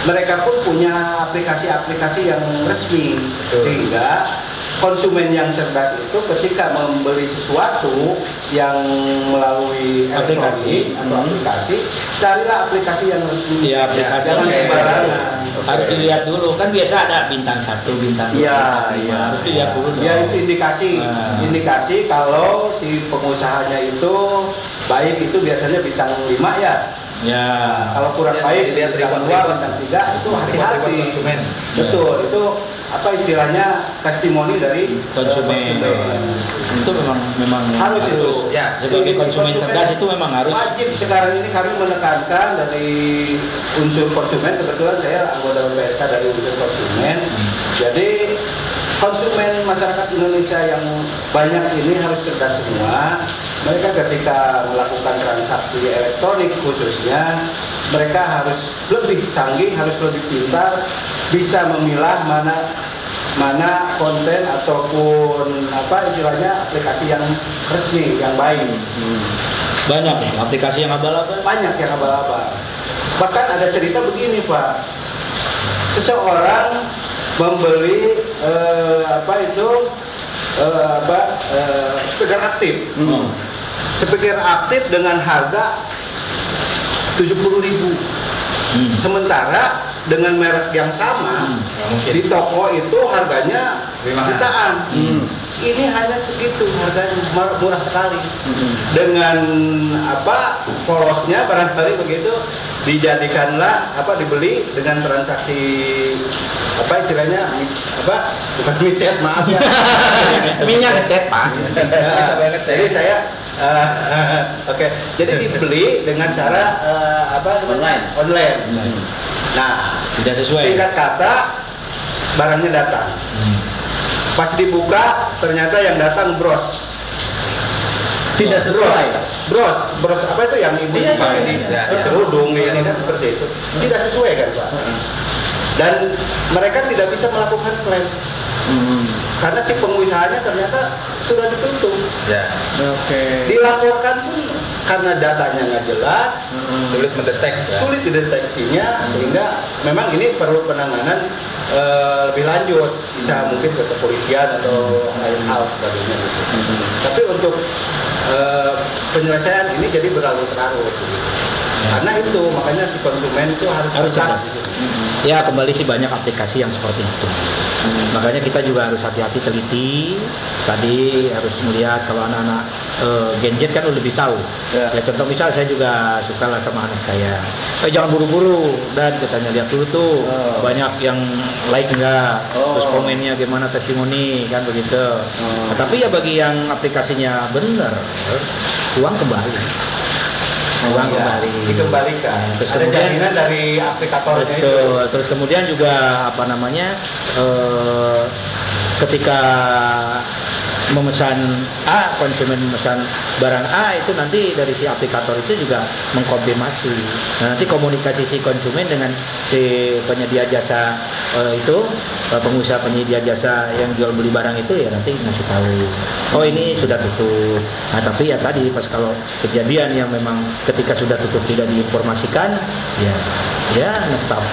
mereka pun punya aplikasi-aplikasi yang resmi, sehingga konsumen yang cerdas itu ketika membeli sesuatu yang melalui aplikasi atau aplikasi, carilah aplikasi yang resmi. Ya, aplikasi jangan sembarangan. Harus dilihat dulu, kan biasa ada bintang 1, bintang 2, harus dilihat dulu. Ya, itu indikasi kalau si pengusahanya itu baik, itu biasanya bintang 5 ya. Ya. Kalau kurang baik bintang 2, bintang 3 itu hati-hati. Betul, itu apa istilahnya testimoni dari konsumen. Itu memang harus itu. Ya, sebagai konsumen cerdas itu memang harus wajib. Sekarang ini kami menekankan dari unsur konsumen, kebetulan saya anggota BPSK dari unsur konsumen. Jadi konsumen masyarakat Indonesia yang banyak ini harus cerdas semua. Mereka ketika melakukan transaksi elektronik khususnya, mereka harus lebih canggih, harus lebih pintar, bisa memilah mana konten ataupun apa istilahnya aplikasi yang resmi, yang baik. Banyak aplikasi yang abal-abal. Banyak yang abal-abal. Bahkan ada cerita begini Pak, seseorang membeli speaker aktif. Speaker aktif dengan harga 70.000. Sementara dengan merek yang sama di toko itu harganya jutaan. Ini hanya segitu harganya, murah sekali. Dengan polosnya barangkali begitu dijadikanlah dibeli dengan transaksi istilahnya bukan micet, maaf ya. Minyak ngecet Pak. Jadi saya jadi dibeli dengan cara online. Nah, tidak sesuai. Singkat kata, barangnya datang. Pas dibuka, ternyata yang datang bros. Tidak sesuai. Bros apa itu yang ibu pakai di kerudung ini kan seperti itu. Tidak sesuai kan Pak. Dan mereka tidak bisa melakukan klaim. Karena si pengusahanya ternyata sudah ditutup. Dilaporkan pun karena datanya nggak jelas, sulit dideteksinya, sehingga memang ini perlu penanganan lebih lanjut, bisa mungkin ke kepolisian atau lain hal sebagainya. Tapi untuk penyelesaian ini jadi berlarut-larut. Karena itu makanya si konsumen itu harus cerdas. Ya, kembali sih banyak aplikasi yang seperti itu. Makanya kita juga harus hati-hati, teliti. Tadi harus melihat kalau anak-anak gadget kan lebih tahu. Ya, contoh misal saya juga suka lah sama anak saya. Jangan buru-buru, dan katanya lihat dulu tuh banyak yang like enggak, terus komennya gimana, testimoni kan begitu. Nah, tapi ya bagi yang aplikasinya benar, uang kembali. Dikembalikan. Terus ada kemudian, jaminan dari aplikatornya itu. Terus kemudian juga ketika memesan A, konsumen memesan barang A, itu nanti dari si aplikator itu juga mengkonfirmasi. Nah, nanti komunikasi si konsumen dengan si penyedia jasa pengusaha penyedia jasa yang jual beli barang itu ya nanti ngasih tahu, oh ini sudah tutup. Nah tapi ya tadi pas kalau kejadian yang memang ketika sudah tutup tidak diinformasikan, ya nestapa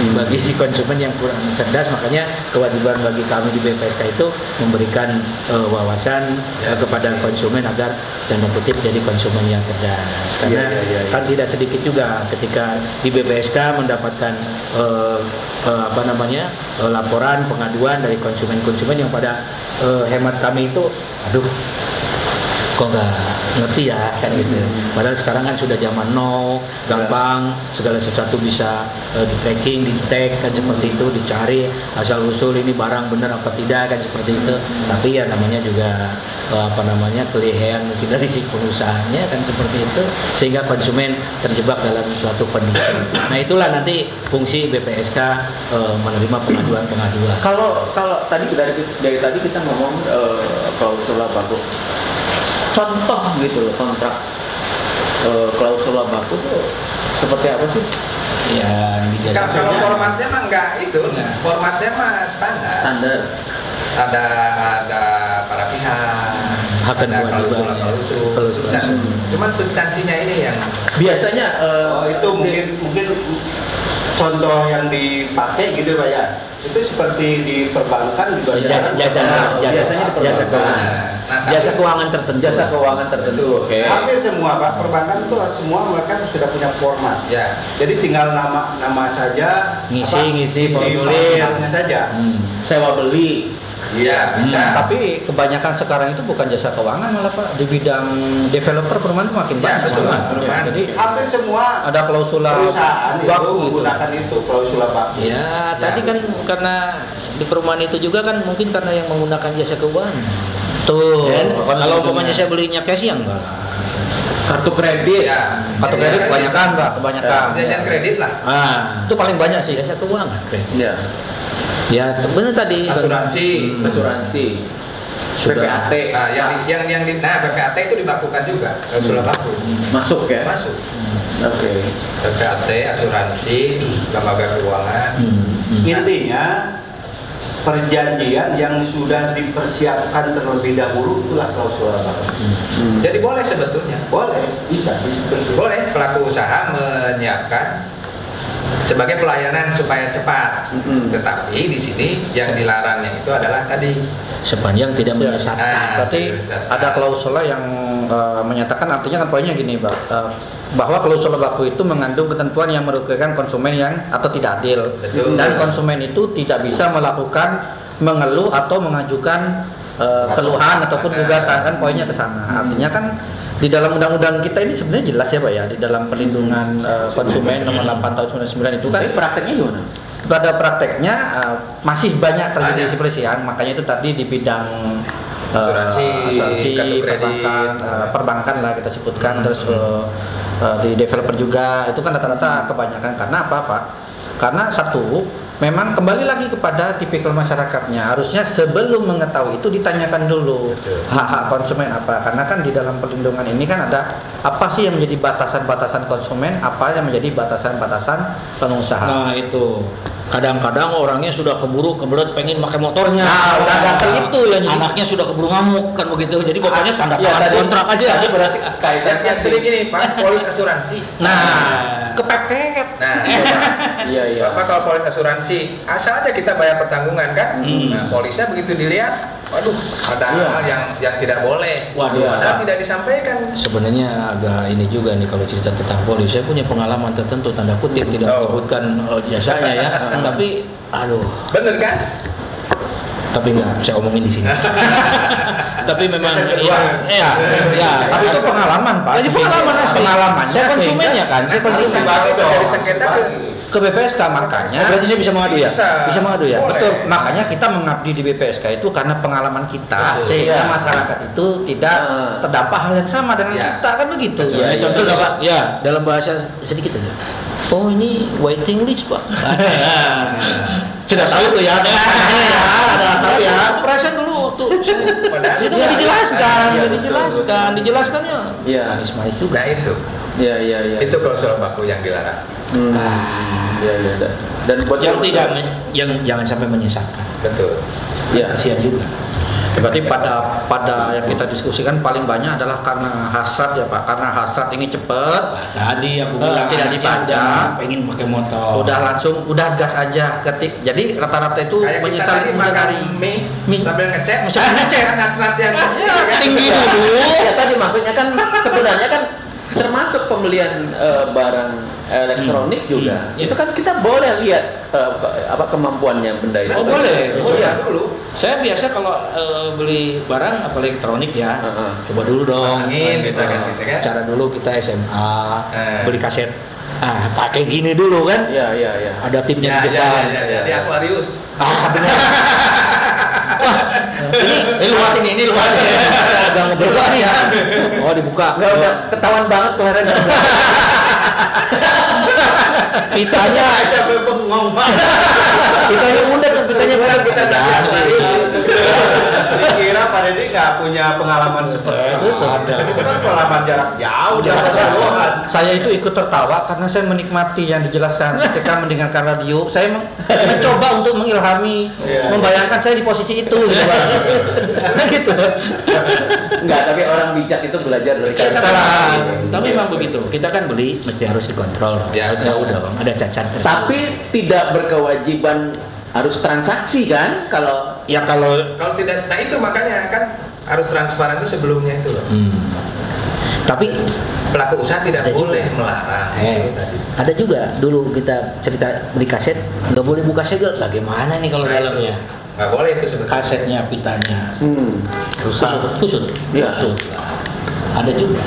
bagi si konsumen yang kurang cerdas. Makanya kewajiban bagi kami di BPSK itu memberikan wawasan kepada konsumen agar tanda kutip jadi konsumen yang cerdas. Karena kan tidak sedikit juga ketika di BPSK mendapatkan laporan pengaduan dari konsumen-konsumen yang pada hemat kami itu, aduh kok nggak ngerti ya kan gitu. Padahal sekarang kan sudah zaman now, gampang, segala sesuatu bisa di tracking, di tag kan seperti itu, dicari asal usul ini barang benar apa tidak kan seperti itu. Tapi ya namanya juga kelihayan mungkin dari si pengusahanya kan seperti itu, sehingga konsumen terjebak dalam suatu kondisi. Nah itulah nanti fungsi BPSK menerima pengaduan-pengaduan. Kalau tadi dari tadi kita ngomong klausul baku. Contoh gitu loh kontrak klausul baku itu seperti apa sih? Ya, kalau formatnya mah enggak itu, formatnya mah standar. Ada para pihak, ada klausul. Cuman substansinya ini yang biasanya itu mungkin contoh yang dipakai gitu Pak ya. Itu seperti di perbankan juga jasa keuangan tertentu. Jasa keuangan tertentu. Okay. Hampir semua Pak perbankan itu semua mereka sudah punya format. Ya. Jadi tinggal nama saja, ngisi formulirnya saja. Sewa beli. Iya, bisa. Tapi kebanyakan sekarang itu bukan jasa keuangan malah Pak, di bidang developer perumahan itu makin banyak. Jadi hampir semua ada klausula perusahaan itu menggunakan itu klausula baku. Ya, tadi kan karena di perumahan itu juga kan mungkin karena yang menggunakan jasa keuangan. Tuh, kalau umpamanya saya belinya cash ya enggak. Kartu kredit. Ya. Kartu kredit kebanyakan Pak, kebanyakan. Jajan kredit lah. Itu paling banyak sih jasa keuangan. Iya. Ya, benar tadi. Asuransi. PPAT. Yang PPAT itu dibakukan juga. Klausul baku. Masuk ya? Masuk. Oke. PPAT, asuransi, lembaga keuangan. Intinya perjanjian yang sudah dipersiapkan terlebih dahulu itulah klausul baku. Jadi boleh sebetulnya. Boleh, bisa. Boleh pelaku usaha menyiapkan sebagai pelayanan supaya cepat. Tetapi di sini yang dilarangnya itu adalah tadi sepanjang tidak menyesatkan. Berarti ada klausula yang menyatakan, artinya kan poinnya gini, bahwa klausula baku itu mengandung ketentuan yang merugikan konsumen yang atau tidak adil. Betul. Dan konsumen itu tidak bisa melakukan mengeluh atau mengajukan keluhan ataupun gugatan, kan poinnya ke sana. Artinya kan di dalam undang-undang kita ini sebenarnya jelas ya Pak ya, di dalam perlindungan konsumen nomor 8 tahun 99 itu kan. Tapi prakteknya gimana? Pada prakteknya masih banyak terjadi perselisihan, makanya itu tadi di bidang asuransi, perbankan lah kita sebutkan, terus di developer juga itu kan rata-rata kebanyakan. Karena apa Pak? Karena satu, memang kembali lagi kepada tipikal masyarakatnya, harusnya sebelum mengetahui itu ditanyakan dulu hak-hak konsumen apa, karena kan di dalam perlindungan ini kan ada apa sih yang menjadi batasan-batasan konsumen, apa yang menjadi batasan-batasan pengusaha. Nah itu kadang-kadang orangnya sudah keburu kebelet pengen pakai motornya, udah gatel itu ya, anaknya sudah keburu ngamuk kan begitu, jadi bapaknya tanda tangan kontrak aja. Tadi berarti kaitan yang sering ini Pak, polis asuransi. Kepepet. Iya. Bapak kalau polis asuransi, asal aja kita bayar pertanggungan kan. Nah, polisnya begitu dilihat, waduh, ada hal yang tidak boleh. Padahal tidak disampaikan. Sebenarnya agak ini juga nih kalau cerita tentang polis. Saya punya pengalaman tertentu, tanda kutip tidak menyebutkan jasanya ya. Tapi aduh. Bener kan? Tapi nggak saya omongin di sini. Tapi memang tapi itu pengalaman Pak. Jadi pengalamannya saya konsumennya kan. Saya konsumen dari sengketa ke BPSK, makanya berarti saya bisa mengadu ya? Bisa mengadu ya? Betul, makanya kita mengabdi di BPSK itu karena pengalaman kita, sehingga masyarakat itu tidak terdampak hal yang sama dengan kita, kan begitu. Ya, contoh dalam bahasa sedikit aja. Oh ini waiting list Pak. Sudah tahu tuh ya. Ada tahu ya. Perasaan dulu waktu itu dijelaskannya. Iya. Manis-manis juga. Nah itu. Iya. Itu klausul baku yang dilarang. Iya. Dan buat yang tidak yang jangan sampai menyesatkan. Betul. Ya. Kasihan juga. Berarti pada yang kita diskusikan paling banyak adalah karena hasrat ya Pak, karena hasrat ingin cepat. Tadi aku bilang tidak dipajang, pengen pakai motor. Udah gas aja ketik. Jadi rata-rata itu Kayak menyesal kita tadi makan mie sambil ngecek. Kan hasrat yang tinggi dulu. Ya tadi maksudnya kan sebenarnya kan termasuk pembelian barang elektronik juga. Itu kan kita boleh lihat kemampuannya benda itu. Oh boleh. Iya. dulu. Saya biasa kalau beli barang apa elektronik ya, coba dulu dong. Pasangin, misalkan gitu kan. Cara dulu kita SMA beli kaset. Pakai gini dulu kan? Iya. Ada tipnya di depan. Ya. Di Aquarius. Benar. Ini luas ini luas. Agak ngebuka nih ya. Oh dibuka. Enggak udah ketahuan banget kemarin. Pitanya Sampai bengong Pak. pitanya muda kan pitanya bukan kita Dikira Pak Deddy nggak punya pengalaman seperti itu. Ada. Itu kan pengalaman jarak jauh, jarak jauhan. Saya itu ikut tertawa karena saya menikmati yang dijelaskan ketika mendengarkan radio. Saya mencoba untuk mengilhami, membayangkan saya di posisi itu gitu. Gitu. Enggak, tapi orang bijak itu belajar dari Salah. Tapi memang begitu. Kita kan beli mesti harus dikontrol. Ya, Harus tahu dong ada cacat. Tapi tidak berkewajiban harus transaksi kan kalau Kalau tidak, nah itu makanya kan harus transparan itu sebelumnya itu loh. Tapi Pelaku usaha tidak Ada boleh juga. melarang. Tadi. ada juga dulu kita cerita beli kaset nggak boleh buka segel. Bagaimana nih kalau Nah, dalamnya? itu. Nggak boleh itu sebetulnya. Kasetnya, pitanya, rusak, kusut. Iya. Kusut. Ada juga.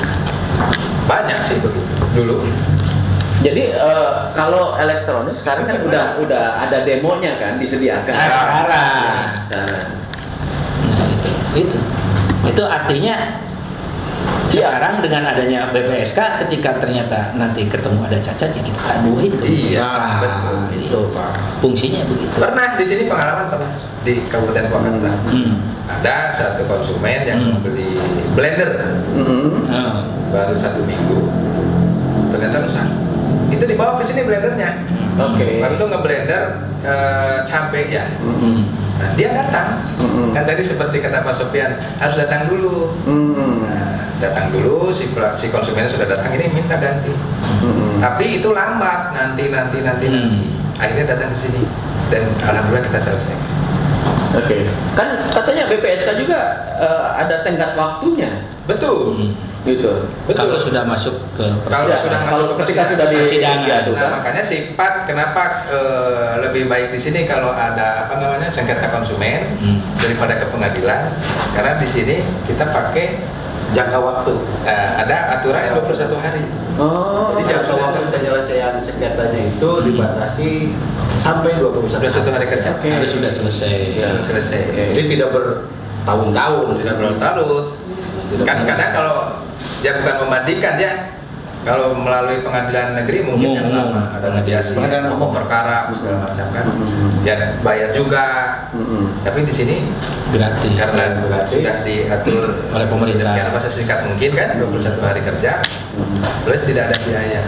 Banyak sih begitu dulu. jadi kalau elektronik sekarang kan udah ada demonya kan disediakan. Sekarang. Nah, itu artinya sekarang dengan adanya BPSK ketika ternyata nanti ketemu ada cacat ya kita aduin ke Iya, BPSK. betul. Itu Pak. Fungsinya begitu. Pernah di sini pengalaman pernah di Kabupaten Purwakarta. Ada satu konsumen yang membeli blender baru 1 minggu, ternyata rusak. Itu dibawa ke sini blendernya. Oke. Waktu ngeblender cabai ya. Nah, dia datang. Kan tadi seperti kata Pak Sofian harus datang dulu. Nah, datang dulu si konsumennya sudah datang ini minta ganti. Tapi itu lambat nanti. Akhirnya datang ke sini dan alhamdulillah kita selesai. Oke. Kan katanya BPSK juga ada tenggat waktunya. Betul. Gitu. Betul. Kalau sudah masuk ke Kalau Ya, sudah kalau masuk ke ketika sudah di persidangan. diadukan. Nah, makanya sifat kenapa lebih baik di sini kalau ada sengketa konsumen daripada ke pengadilan, karena di sini kita pakai Jangka waktu. ada aturan 21 hari. Oh. Jadi jangka waktu penyelesaian sengketanya itu dibatasi sampai 21 hari kerja. Oke. harus sudah selesai. Ya. Selesai. Jadi tidak bertahun-tahun. Tidak berlarut-larut. Kan kadang kalau ya bukan membandingkan ya. Kalau melalui pengadilan negeri mungkin yang lama ada mediasi, pokok perkara segala macam kan. Ya bayar juga. Tapi di sini Gratis. karena sudah diatur Oleh pemerintah. sedemikian apa sesingkat mungkin kan 21 hari kerja plus tidak ada biaya.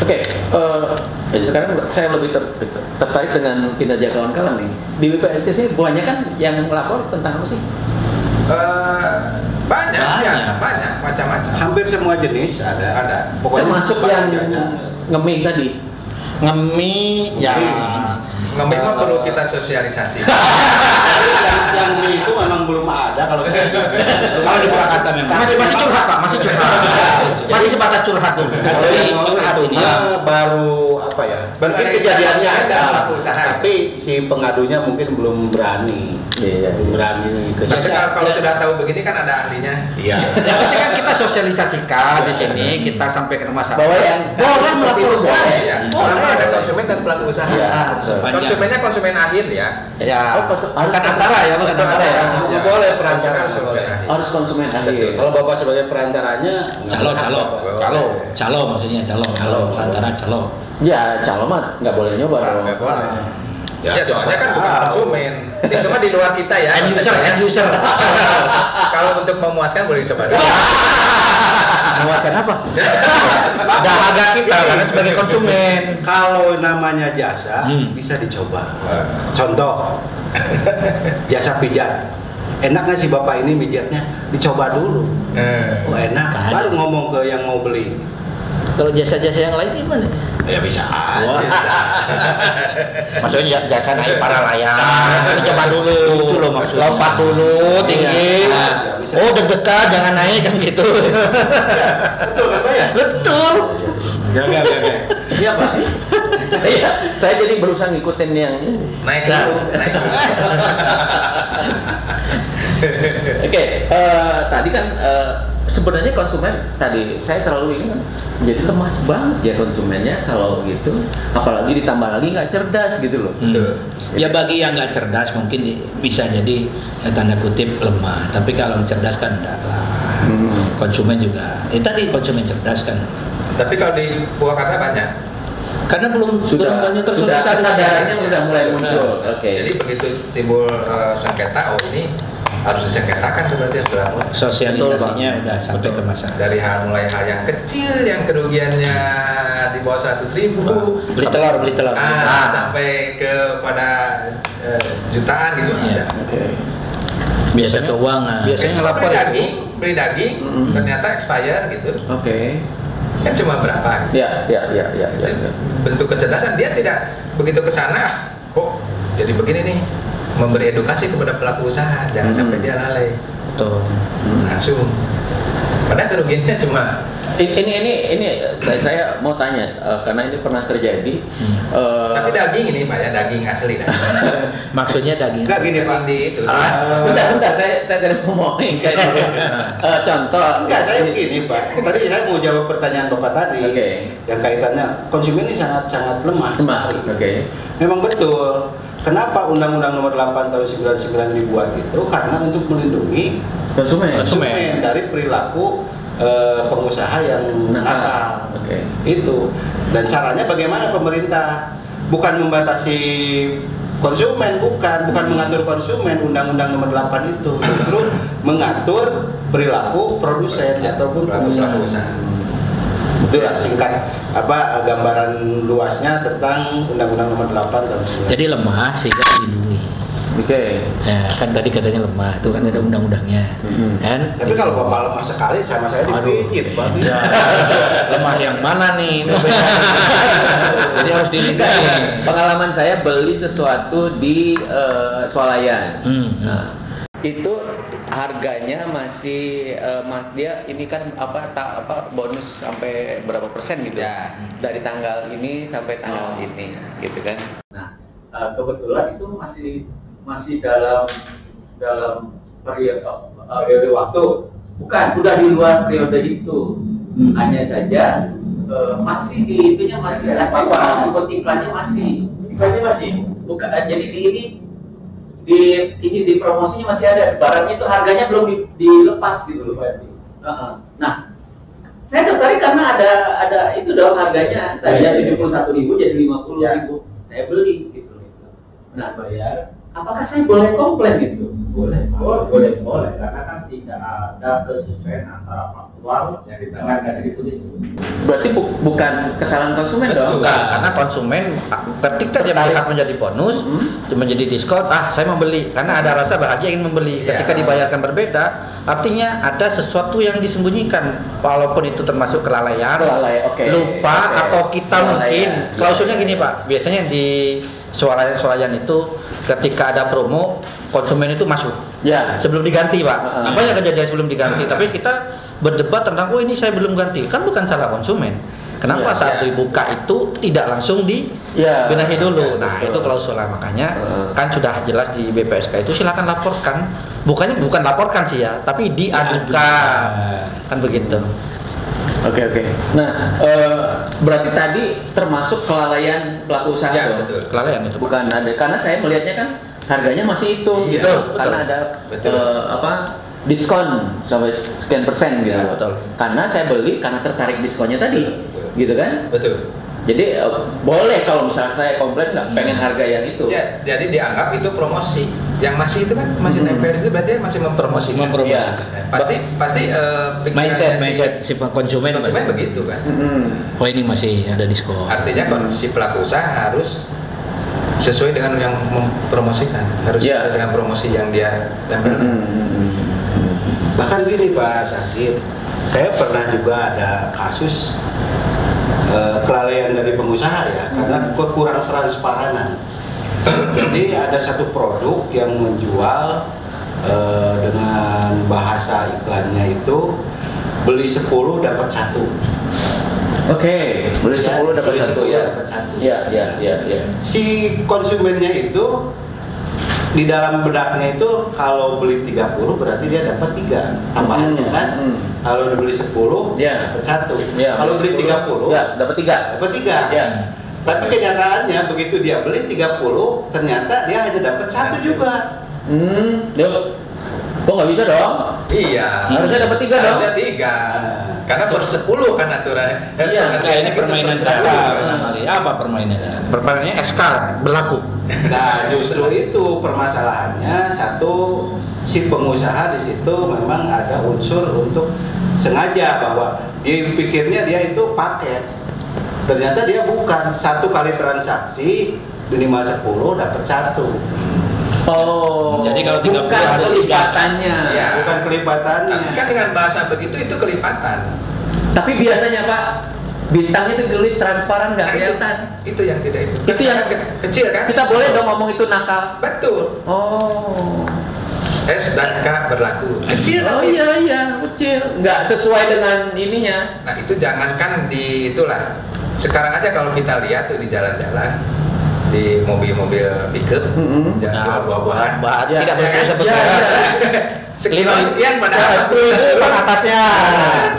Oke, jadi sekarang saya lebih tertarik dengan kinerja kawan-kawan nih. Di BPSK sini banyak kan yang melapor tentang apa sih? Banyak macam-macam. Hampir semua jenis ada. Termasuk yang ngeming tadi. Ngemi ya. Ngemik mah perlu kita sosialisasi. yang beli itu memang belum ada kalau saya. Kalau di Purwakarta memang masih curhat Pak, masih curhat. Masih sebatas curhat dulu. Kalau yang curhat ini baru apa ya? Baru Mungkin ada kejadiannya ada ada, pelaku usaha. tapi si pengadunya mungkin belum berani. Belum berani ke Tapi kalau sudah tahu begini kan ada ahlinya. Iya. Yang penting kan kita sosialisasikan di sini, kita sampaikan ke masyarakat. Bahwa yang boleh melapor, boleh. Ya. boleh. ada konsumen dan pelaku usaha. Konsumennya konsumen akhir ya. Ya. Bukan antara ya, bukan antara ya. Nggak boleh perantara. Harus konsumen akhir. Kalau Bapak sebagai perantaranya, calo maksudnya calo perantara calo. Ya, calo mah nggak boleh nyoba dong. Nggak boleh. Ya, soalnya kan bukan konsumen. Itu mah di luar kita ya. End user. Kalau untuk memuaskan boleh dicoba dulu. Memuaskan apa? Dahaga kita karena sebagai konsumen. kalau namanya jasa bisa dicoba. Contoh, jasa pijat. Enak nggak sih Bapak ini mijatnya? Dicoba dulu. Oh enak. Baru ngomong ke yang mau beli. Kalau jasa-jasa yang lain gimana? Ya bisa aja. Maksudnya jasa naik para layang, dicoba dulu. Itu loh maksudnya. Lompat dulu tinggi. Oh deg-degan jangan naik kan gitu. Betul kan Pak ya? Betul. Gak. Iya Pak. Saya jadi berusaha ngikutin yang Naik dulu. Oke, tadi kan sebenarnya konsumen tadi saya selalu ingin jadi lemas banget ya konsumennya kalau gitu, apalagi ditambah lagi nggak cerdas gitu loh. Ya bagi yang nggak cerdas mungkin bisa jadi tanda kutip lemah, tapi kalau yang cerdas kan enggak lah. Konsumen juga. Tadi konsumen cerdas kan. Tapi kalau di Purwakarta banyak. Karena belum banyak sudah kesadarannya udah mulai muncul. Oke. Jadi begitu timbul sengketa, oh ini harus disengketakan berarti berapa? Sosialisasinya udah sampai ke masyarakat. Dari mulai hal yang kecil yang kerugiannya di bawah 100.000, Beli telur. Sampai kepada jutaan gitu ada. Oke. Biasanya keuangan. Biasanya ngelapor beli daging ternyata expire gitu. Oke. Kan cuma berapa? Ya. Bentuk kecerdasan dia tidak begitu ke sana. Kok jadi begini nih? Memberi edukasi kepada pelaku usaha, jangan sampai dia lalai. Betul. Langsung. Padahal kerugiannya cuma ini saya mau tanya karena ini pernah terjadi. Tapi daging ini Pak ya, daging asli. Maksudnya daging. Enggak gini Pak. Di itu. Bentar, saya tidak mau ngomongin contoh. Enggak, saya begini Pak. Tadi saya mau jawab pertanyaan Bapak tadi. Yang kaitannya konsumen ini sangat lemah sekali. Memang betul. Kenapa Undang-Undang Nomor 8 Tahun 99 dibuat itu? Karena untuk melindungi konsumen dari perilaku pengusaha yang nakal. Itu. Dan caranya bagaimana pemerintah? Bukan membatasi konsumen, bukan mengatur konsumen. Undang-Undang Nomor 8 itu justru mengatur perilaku produsen ataupun pengusaha. Itulah singkat gambaran luasnya tentang Undang-Undang Nomor 8 tahun 19. Jadi lemah sehingga dilindungi. Ya, kan tadi katanya lemah, itu kan ada undang-undangnya. Kan? Tapi kalau Bapak lemah sekali sama saya dipijit, Pak. Lemah yang mana nih? Jadi harus dilindungi. Pengalaman saya beli sesuatu di swalayan. Itu harganya masih dia ini kan bonus sampai berapa persen gitu ya, dari tanggal ini sampai tanggal ini gitu kan. Nah kebetulan itu masih dalam periode waktu, bukan udah di luar periode itu. Hanya saja masih di itunya masih ikut iklannya masih bukan, jadi di promosinya masih ada, barangnya itu harganya belum dilepas gitu loh Pak. Nah, saya tertarik karena ada itu dong harganya, tadinya 71.000 jadi 50.000. Saya beli gitu. Nah, bayar. Apakah saya boleh komplain gitu? Boleh, karena kan tidak ada kesesuaian antara faktual yang ditangani dan ditulis. Berarti bukan kesalahan konsumen dong? Bukan, karena konsumen ketika dia melihat menjadi bonus, menjadi diskon, saya mau beli karena ada rasa bahagia ingin membeli. Ketika dibayarkan berbeda, artinya ada sesuatu yang disembunyikan, walaupun itu termasuk kelalaian, lupa atau kita mungkin klausulnya gini Pak. Biasanya di swalayan itu ketika ada promo konsumen itu masuk sebelum diganti Pak. Banyak kejadian sebelum diganti, tapi kita berdebat tentang ini saya belum ganti, kan bukan salah konsumen. Kenapa saat dibuka itu tidak langsung dibenahi dulu? Nah itu klausulnya, makanya kan sudah jelas di BPSK itu silakan laporkan, bukan laporkan sih ya, tapi diadukan kan begitu. Oke. Nah Berarti tadi termasuk kelalaian pelaku usaha Ya, dong? betul. Kelalaian itu. Bukan ada, karena saya melihatnya kan harganya masih itu Iya, gitu, betul. karena ada Betul. diskon sampai sekian persen gitu. Ya, betul. Karena saya beli karena tertarik diskonnya tadi, Betul. gitu kan? Betul. Jadi boleh kalau misalnya saya komplain nggak pengen harga yang itu. Ya, jadi dianggap itu promosi. Yang masih itu kan masih nempel itu berarti masih mempromosikan. Iya. Pasti pikiran mindset si konsumen begitu kan. oh ini masih ada diskon. Artinya si pelaku usaha harus sesuai dengan yang mempromosikan, harus Ya. sesuai dengan promosi yang dia tempelkan. Bahkan gini Pak Sakit, saya pernah juga ada kasus kelalaian dari pengusaha ya, karena kurang transparanan. Jadi ada satu produk yang menjual dengan bahasa iklannya itu beli 10 dapat 1. Oke, beli 10 dapat Beli 1 10 ya. dapat 1. Ya. Si konsumennya itu di dalam bedaknya itu kalau beli 30 berarti dia dapat 3 tambahannya kan. Kalau beli 10 Ya. dapat 1. Ya. Kalau beli 30 Ya, dapat 3. dapat 3. Ya. Tapi kenyataannya begitu dia beli 30 ternyata dia hanya dapat 1 juga. Kok nggak bisa dong? Iya. Harusnya dapat 3 dong. Harusnya 3. Karena per 10 kan aturannya. Iya. Nah, ini permainan kali. Apa permainannya? Permainannya SK berlaku. Nah, justru itu permasalahannya. Satu, si pengusaha di situ memang ada unsur untuk sengaja bahwa dia pikirnya dia itu paket. Ternyata dia bukan. 1 kali transaksi minimal 10 dapat 1. Oh. Jadi kalau 30 bukan ada kelipatannya. Iya. Bukan kelipatannya. Tapi kan dengan bahasa begitu itu kelipatan. Tapi biasanya Pak, bintang itu tulis transparan nggak Nah, kelihatan. itu yang tidak itu. Itu yang kecil kan? Kita boleh dong ngomong itu nakal. Betul. Oh. S dan K berlaku. Kecil Oh tapi. iya kecil. Nggak sesuai dengan ininya. Nah, itu jangankan di itulah. Sekarang aja kalau kita lihat tuh di jalan-jalan, di mobil-mobil pickup, yang jual buah-buahan, Ya, Tidak ya, boleh sebut ya, merek. ya. sekilo sekian pada atas. 10.000 Pak atasnya.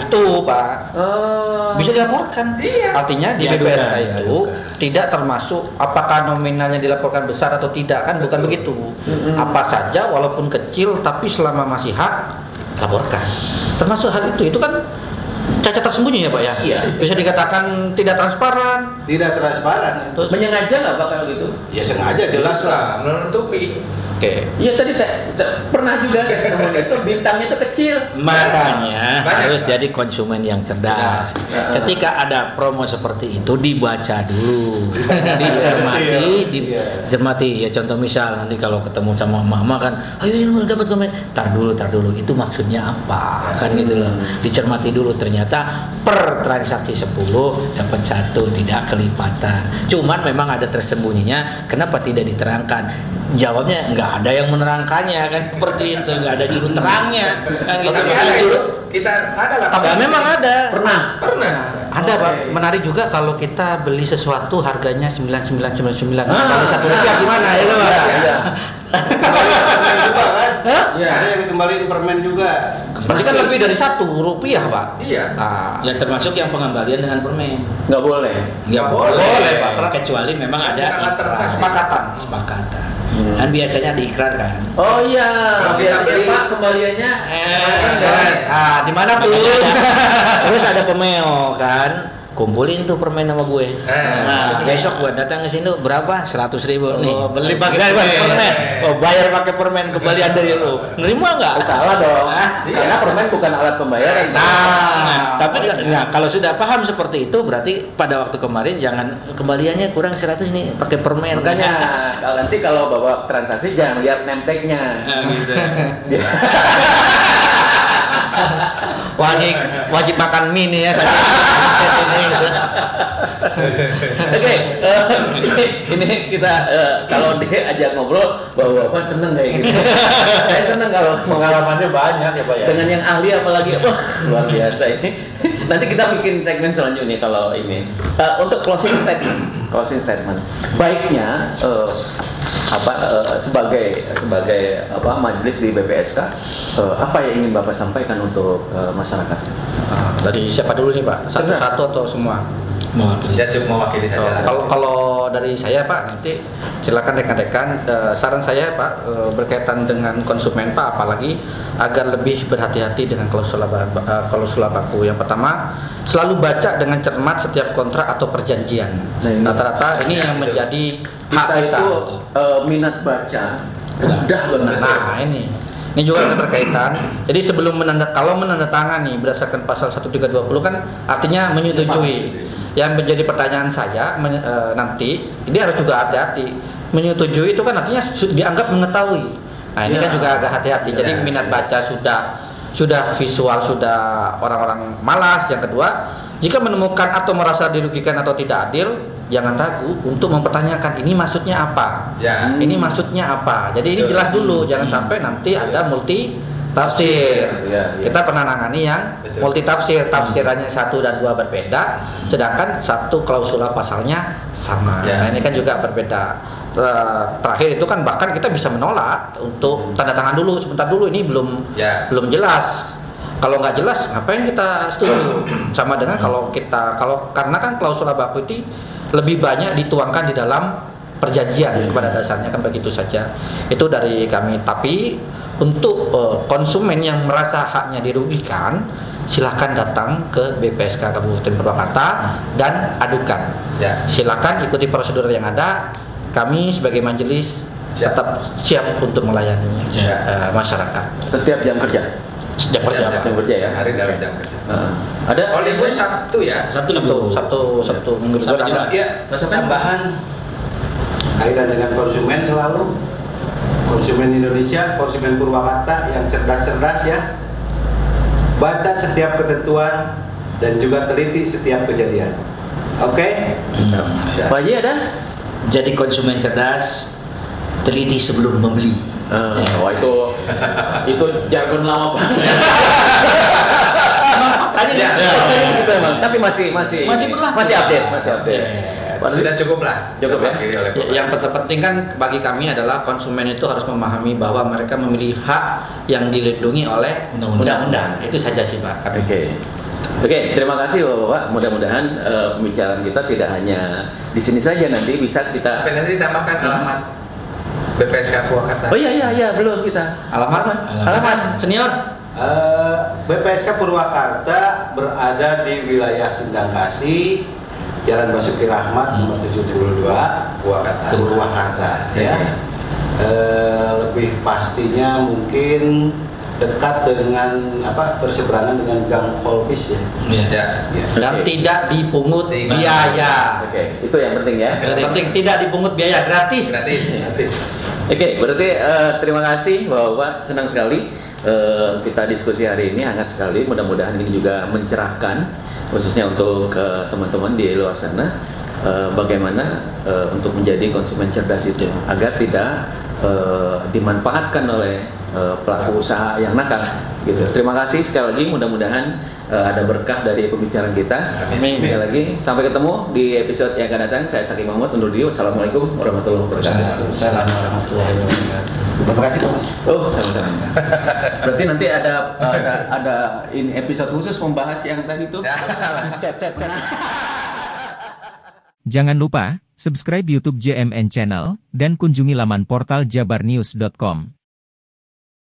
Itu Pak. Oh. Bisa dilaporkan. Iya. Artinya di Diadukan, BPSK itu tidak termasuk apakah nominalnya dilaporkan besar atau tidak, kan bukan begitu. Apa saja walaupun kecil tapi selama masih hak laporkan. Termasuk hal itu kan cacat tersembunyi ya Pak ya. Iya. Bisa dikatakan tidak transparan. Tidak transparan itu. Menyengaja nggak Pak kalau gitu? Ya sengaja jelas lah. Menutupi. Oke. Iya tadi saya pernah juga saya ketemu itu bintangnya itu kecil. Makanya Banyak, harus Pak. jadi konsumen yang cerdas. Ya. Ketika ada promo seperti itu dibaca dulu, dicermati, dicermati. Ya contoh misal nanti kalau ketemu sama mama kan, ayo ini dapat komen. Tar dulu, itu maksudnya apa? Kan gitu loh. Dicermati dulu. Ternyata per transaksi 10 dapat 1, tidak kelipatan. Cuman memang ada tersembunyinya. Kenapa tidak diterangkan? Jawabnya nggak ada yang menerangkannya kan seperti itu, nggak ada juru terangnya kan gitu. Tapi Makanya ada juru- kita ada lah. Ya, memang ada. Pernah. Ada Pak, Oke. menarik juga kalau kita beli sesuatu harganya 9999. Ah, Kali Rp1 gimana ya Pak? Iya. Permen juga kan? Iya. Ada yang dikembaliin permen juga. Berarti kan lebih dari Rp1 Pak. Iya. Nah, Ya termasuk yang pengembalian dengan permen. Nggak boleh. Nggak boleh, Pak. Kecuali memang ada Bukan alat ikrar. transaksi. Kesepakatan. Kan biasanya diikrar kan. Oh iya. Kalau kita Biasanya beli- Pak kembaliannya. di mana tuh? Terus ada pemeo kan, kumpulin tuh permen sama gue. Nah, besok gue datang ke sini berapa? 100.000 nih. Oh, beli pakai permen. Oh, bayar pakai permen kembalian dari lu. Nerima nggak? Salah dong. Iya. Karena permen bukan alat pembayaran. Tapi kalau sudah paham seperti itu berarti pada waktu kemarin jangan kembaliannya kurang 100 nih pakai permen. Makanya nanti kalau bawa transaksi jangan lihat name tag-nya. Nah, gitu. Wajib makan mie nih ya. Oke, ini kita kalau dia ajak ngobrol, bapak seneng kayak gitu. Saya seneng kalau Pengalamannya banyak ya Pak ya. dengan yang ahli apalagi, wah luar biasa ini. Nanti kita bikin segmen selanjutnya kalau ini. Untuk closing statement, baiknya sebagai majelis di BPSK, apa yang ingin Bapak sampaikan untuk masyarakat? Dari siapa dulu nih Pak? Satu-satu atau semua? Mewakili. Ya cukup mewakili saja lah. Kalau dari saya Pak, nanti silakan rekan-rekan, saran saya Pak, berkaitan dengan konsumen Pak, apalagi agar lebih berhati-hati dengan klausula baku. Yang pertama, selalu baca dengan cermat setiap kontrak atau perjanjian. Rata-rata ini yang menjadi hak kita itu minat baca udah benar. Nah ini juga ada berkaitan. Jadi sebelum kalau menandatangani berdasarkan pasal 1320 kan artinya menyetujui. Yang menjadi pertanyaan saya nanti ini harus juga hati-hati. Menyetujui itu kan artinya dianggap mengetahui. Nah ini kan juga agak hati-hati. Jadi minat baca sudah visual, sudah orang-orang malas. Yang kedua, jika menemukan atau merasa dirugikan atau tidak adil, jangan ragu untuk mempertanyakan ini maksudnya apa. Ini maksudnya apa. Jadi ini jelas dulu, jangan sampai nanti ada multi tafsir. Kita pernah nangani yang multi tafsir, tafsirannya 1 dan 2 berbeda, sedangkan satu klausula pasalnya sama. Nah ini kan juga berbeda. Terakhir itu kan bahkan kita bisa menolak untuk tanda tangan dulu, sebentar dulu, ini belum jelas. Kalau nggak jelas, ngapain kita setuju? Sama dengan karena kan klausula baku itu lebih banyak dituangkan di dalam perjanjian pada dasarnya kan begitu saja. Itu dari kami. Tapi untuk konsumen yang merasa haknya dirugikan, silakan datang ke BPSK Kabupaten Purwakarta dan adukan. Silakan ikuti prosedur yang ada. Kami sebagai majelis tetap siap untuk melayani masyarakat. Setiap jam kerja. Jam kerja ya. Hari dalam jam kerja. Ada libur Sabtu ya. Sabtu minggu libur ada. Ya, tambahan kaitan dengan konsumen selalu. Konsumen Indonesia, konsumen Purwakarta yang cerdas-cerdas ya. Baca setiap ketentuan dan juga teliti setiap kejadian. Oke? Pak Haji ada? Jadi konsumen cerdas, teliti sebelum membeli. Wah itu jargon lama banget. Gitu emang. Tapi masih update. Sudah cukup lah. Cukup ya. Yang terpenting kan bagi kami adalah konsumen itu harus memahami bahwa mereka memiliki hak yang dilindungi oleh undang-undang. Itu saja sih Pak. Oke, terima kasih Bapak. Mudah-mudahan pembicaraan kita tidak hanya di sini saja, nanti bisa kita. Nanti ditambahkan alamat BPSK Purwakarta. Oh iya belum kita. Alamat senior. BPSK Purwakarta berada di wilayah Sindangkasih, Jalan Basuki Rahmat nomor 72, Purwakarta ya. Lebih pastinya mungkin dekat dengan berseberangan dengan Gang Kolpis ya. Dan tidak dipungut biaya. Oke, itu yang penting ya. Penting tidak dipungut biaya, gratis. Oke, berarti terima kasih Bapak, senang sekali kita diskusi hari ini, hangat sekali. Mudah-mudahan ini juga mencerahkan khususnya untuk teman-teman di luar sana bagaimana untuk menjadi konsumen cerdas itu agar tidak dimanfaatkan oleh pelaku usaha yang nakal gitu. Terima kasih sekali lagi, mudah-mudahan ada berkah dari pembicaraan kita. Amin. Sekali lagi sampai ketemu di episode yang akan datang. Saya Saki Mahmud undur diri. Wassalamualaikum warahmatullahi wabarakatuh. Waalaikumsalam warahmatullahi wabarakatuh. Terima kasih Pak. Sama-sama. Berarti nanti ada ini episode khusus membahas yang tadi tuh. Chat. Jangan lupa subscribe YouTube JMN Channel dan kunjungi laman portal jabarnews.com.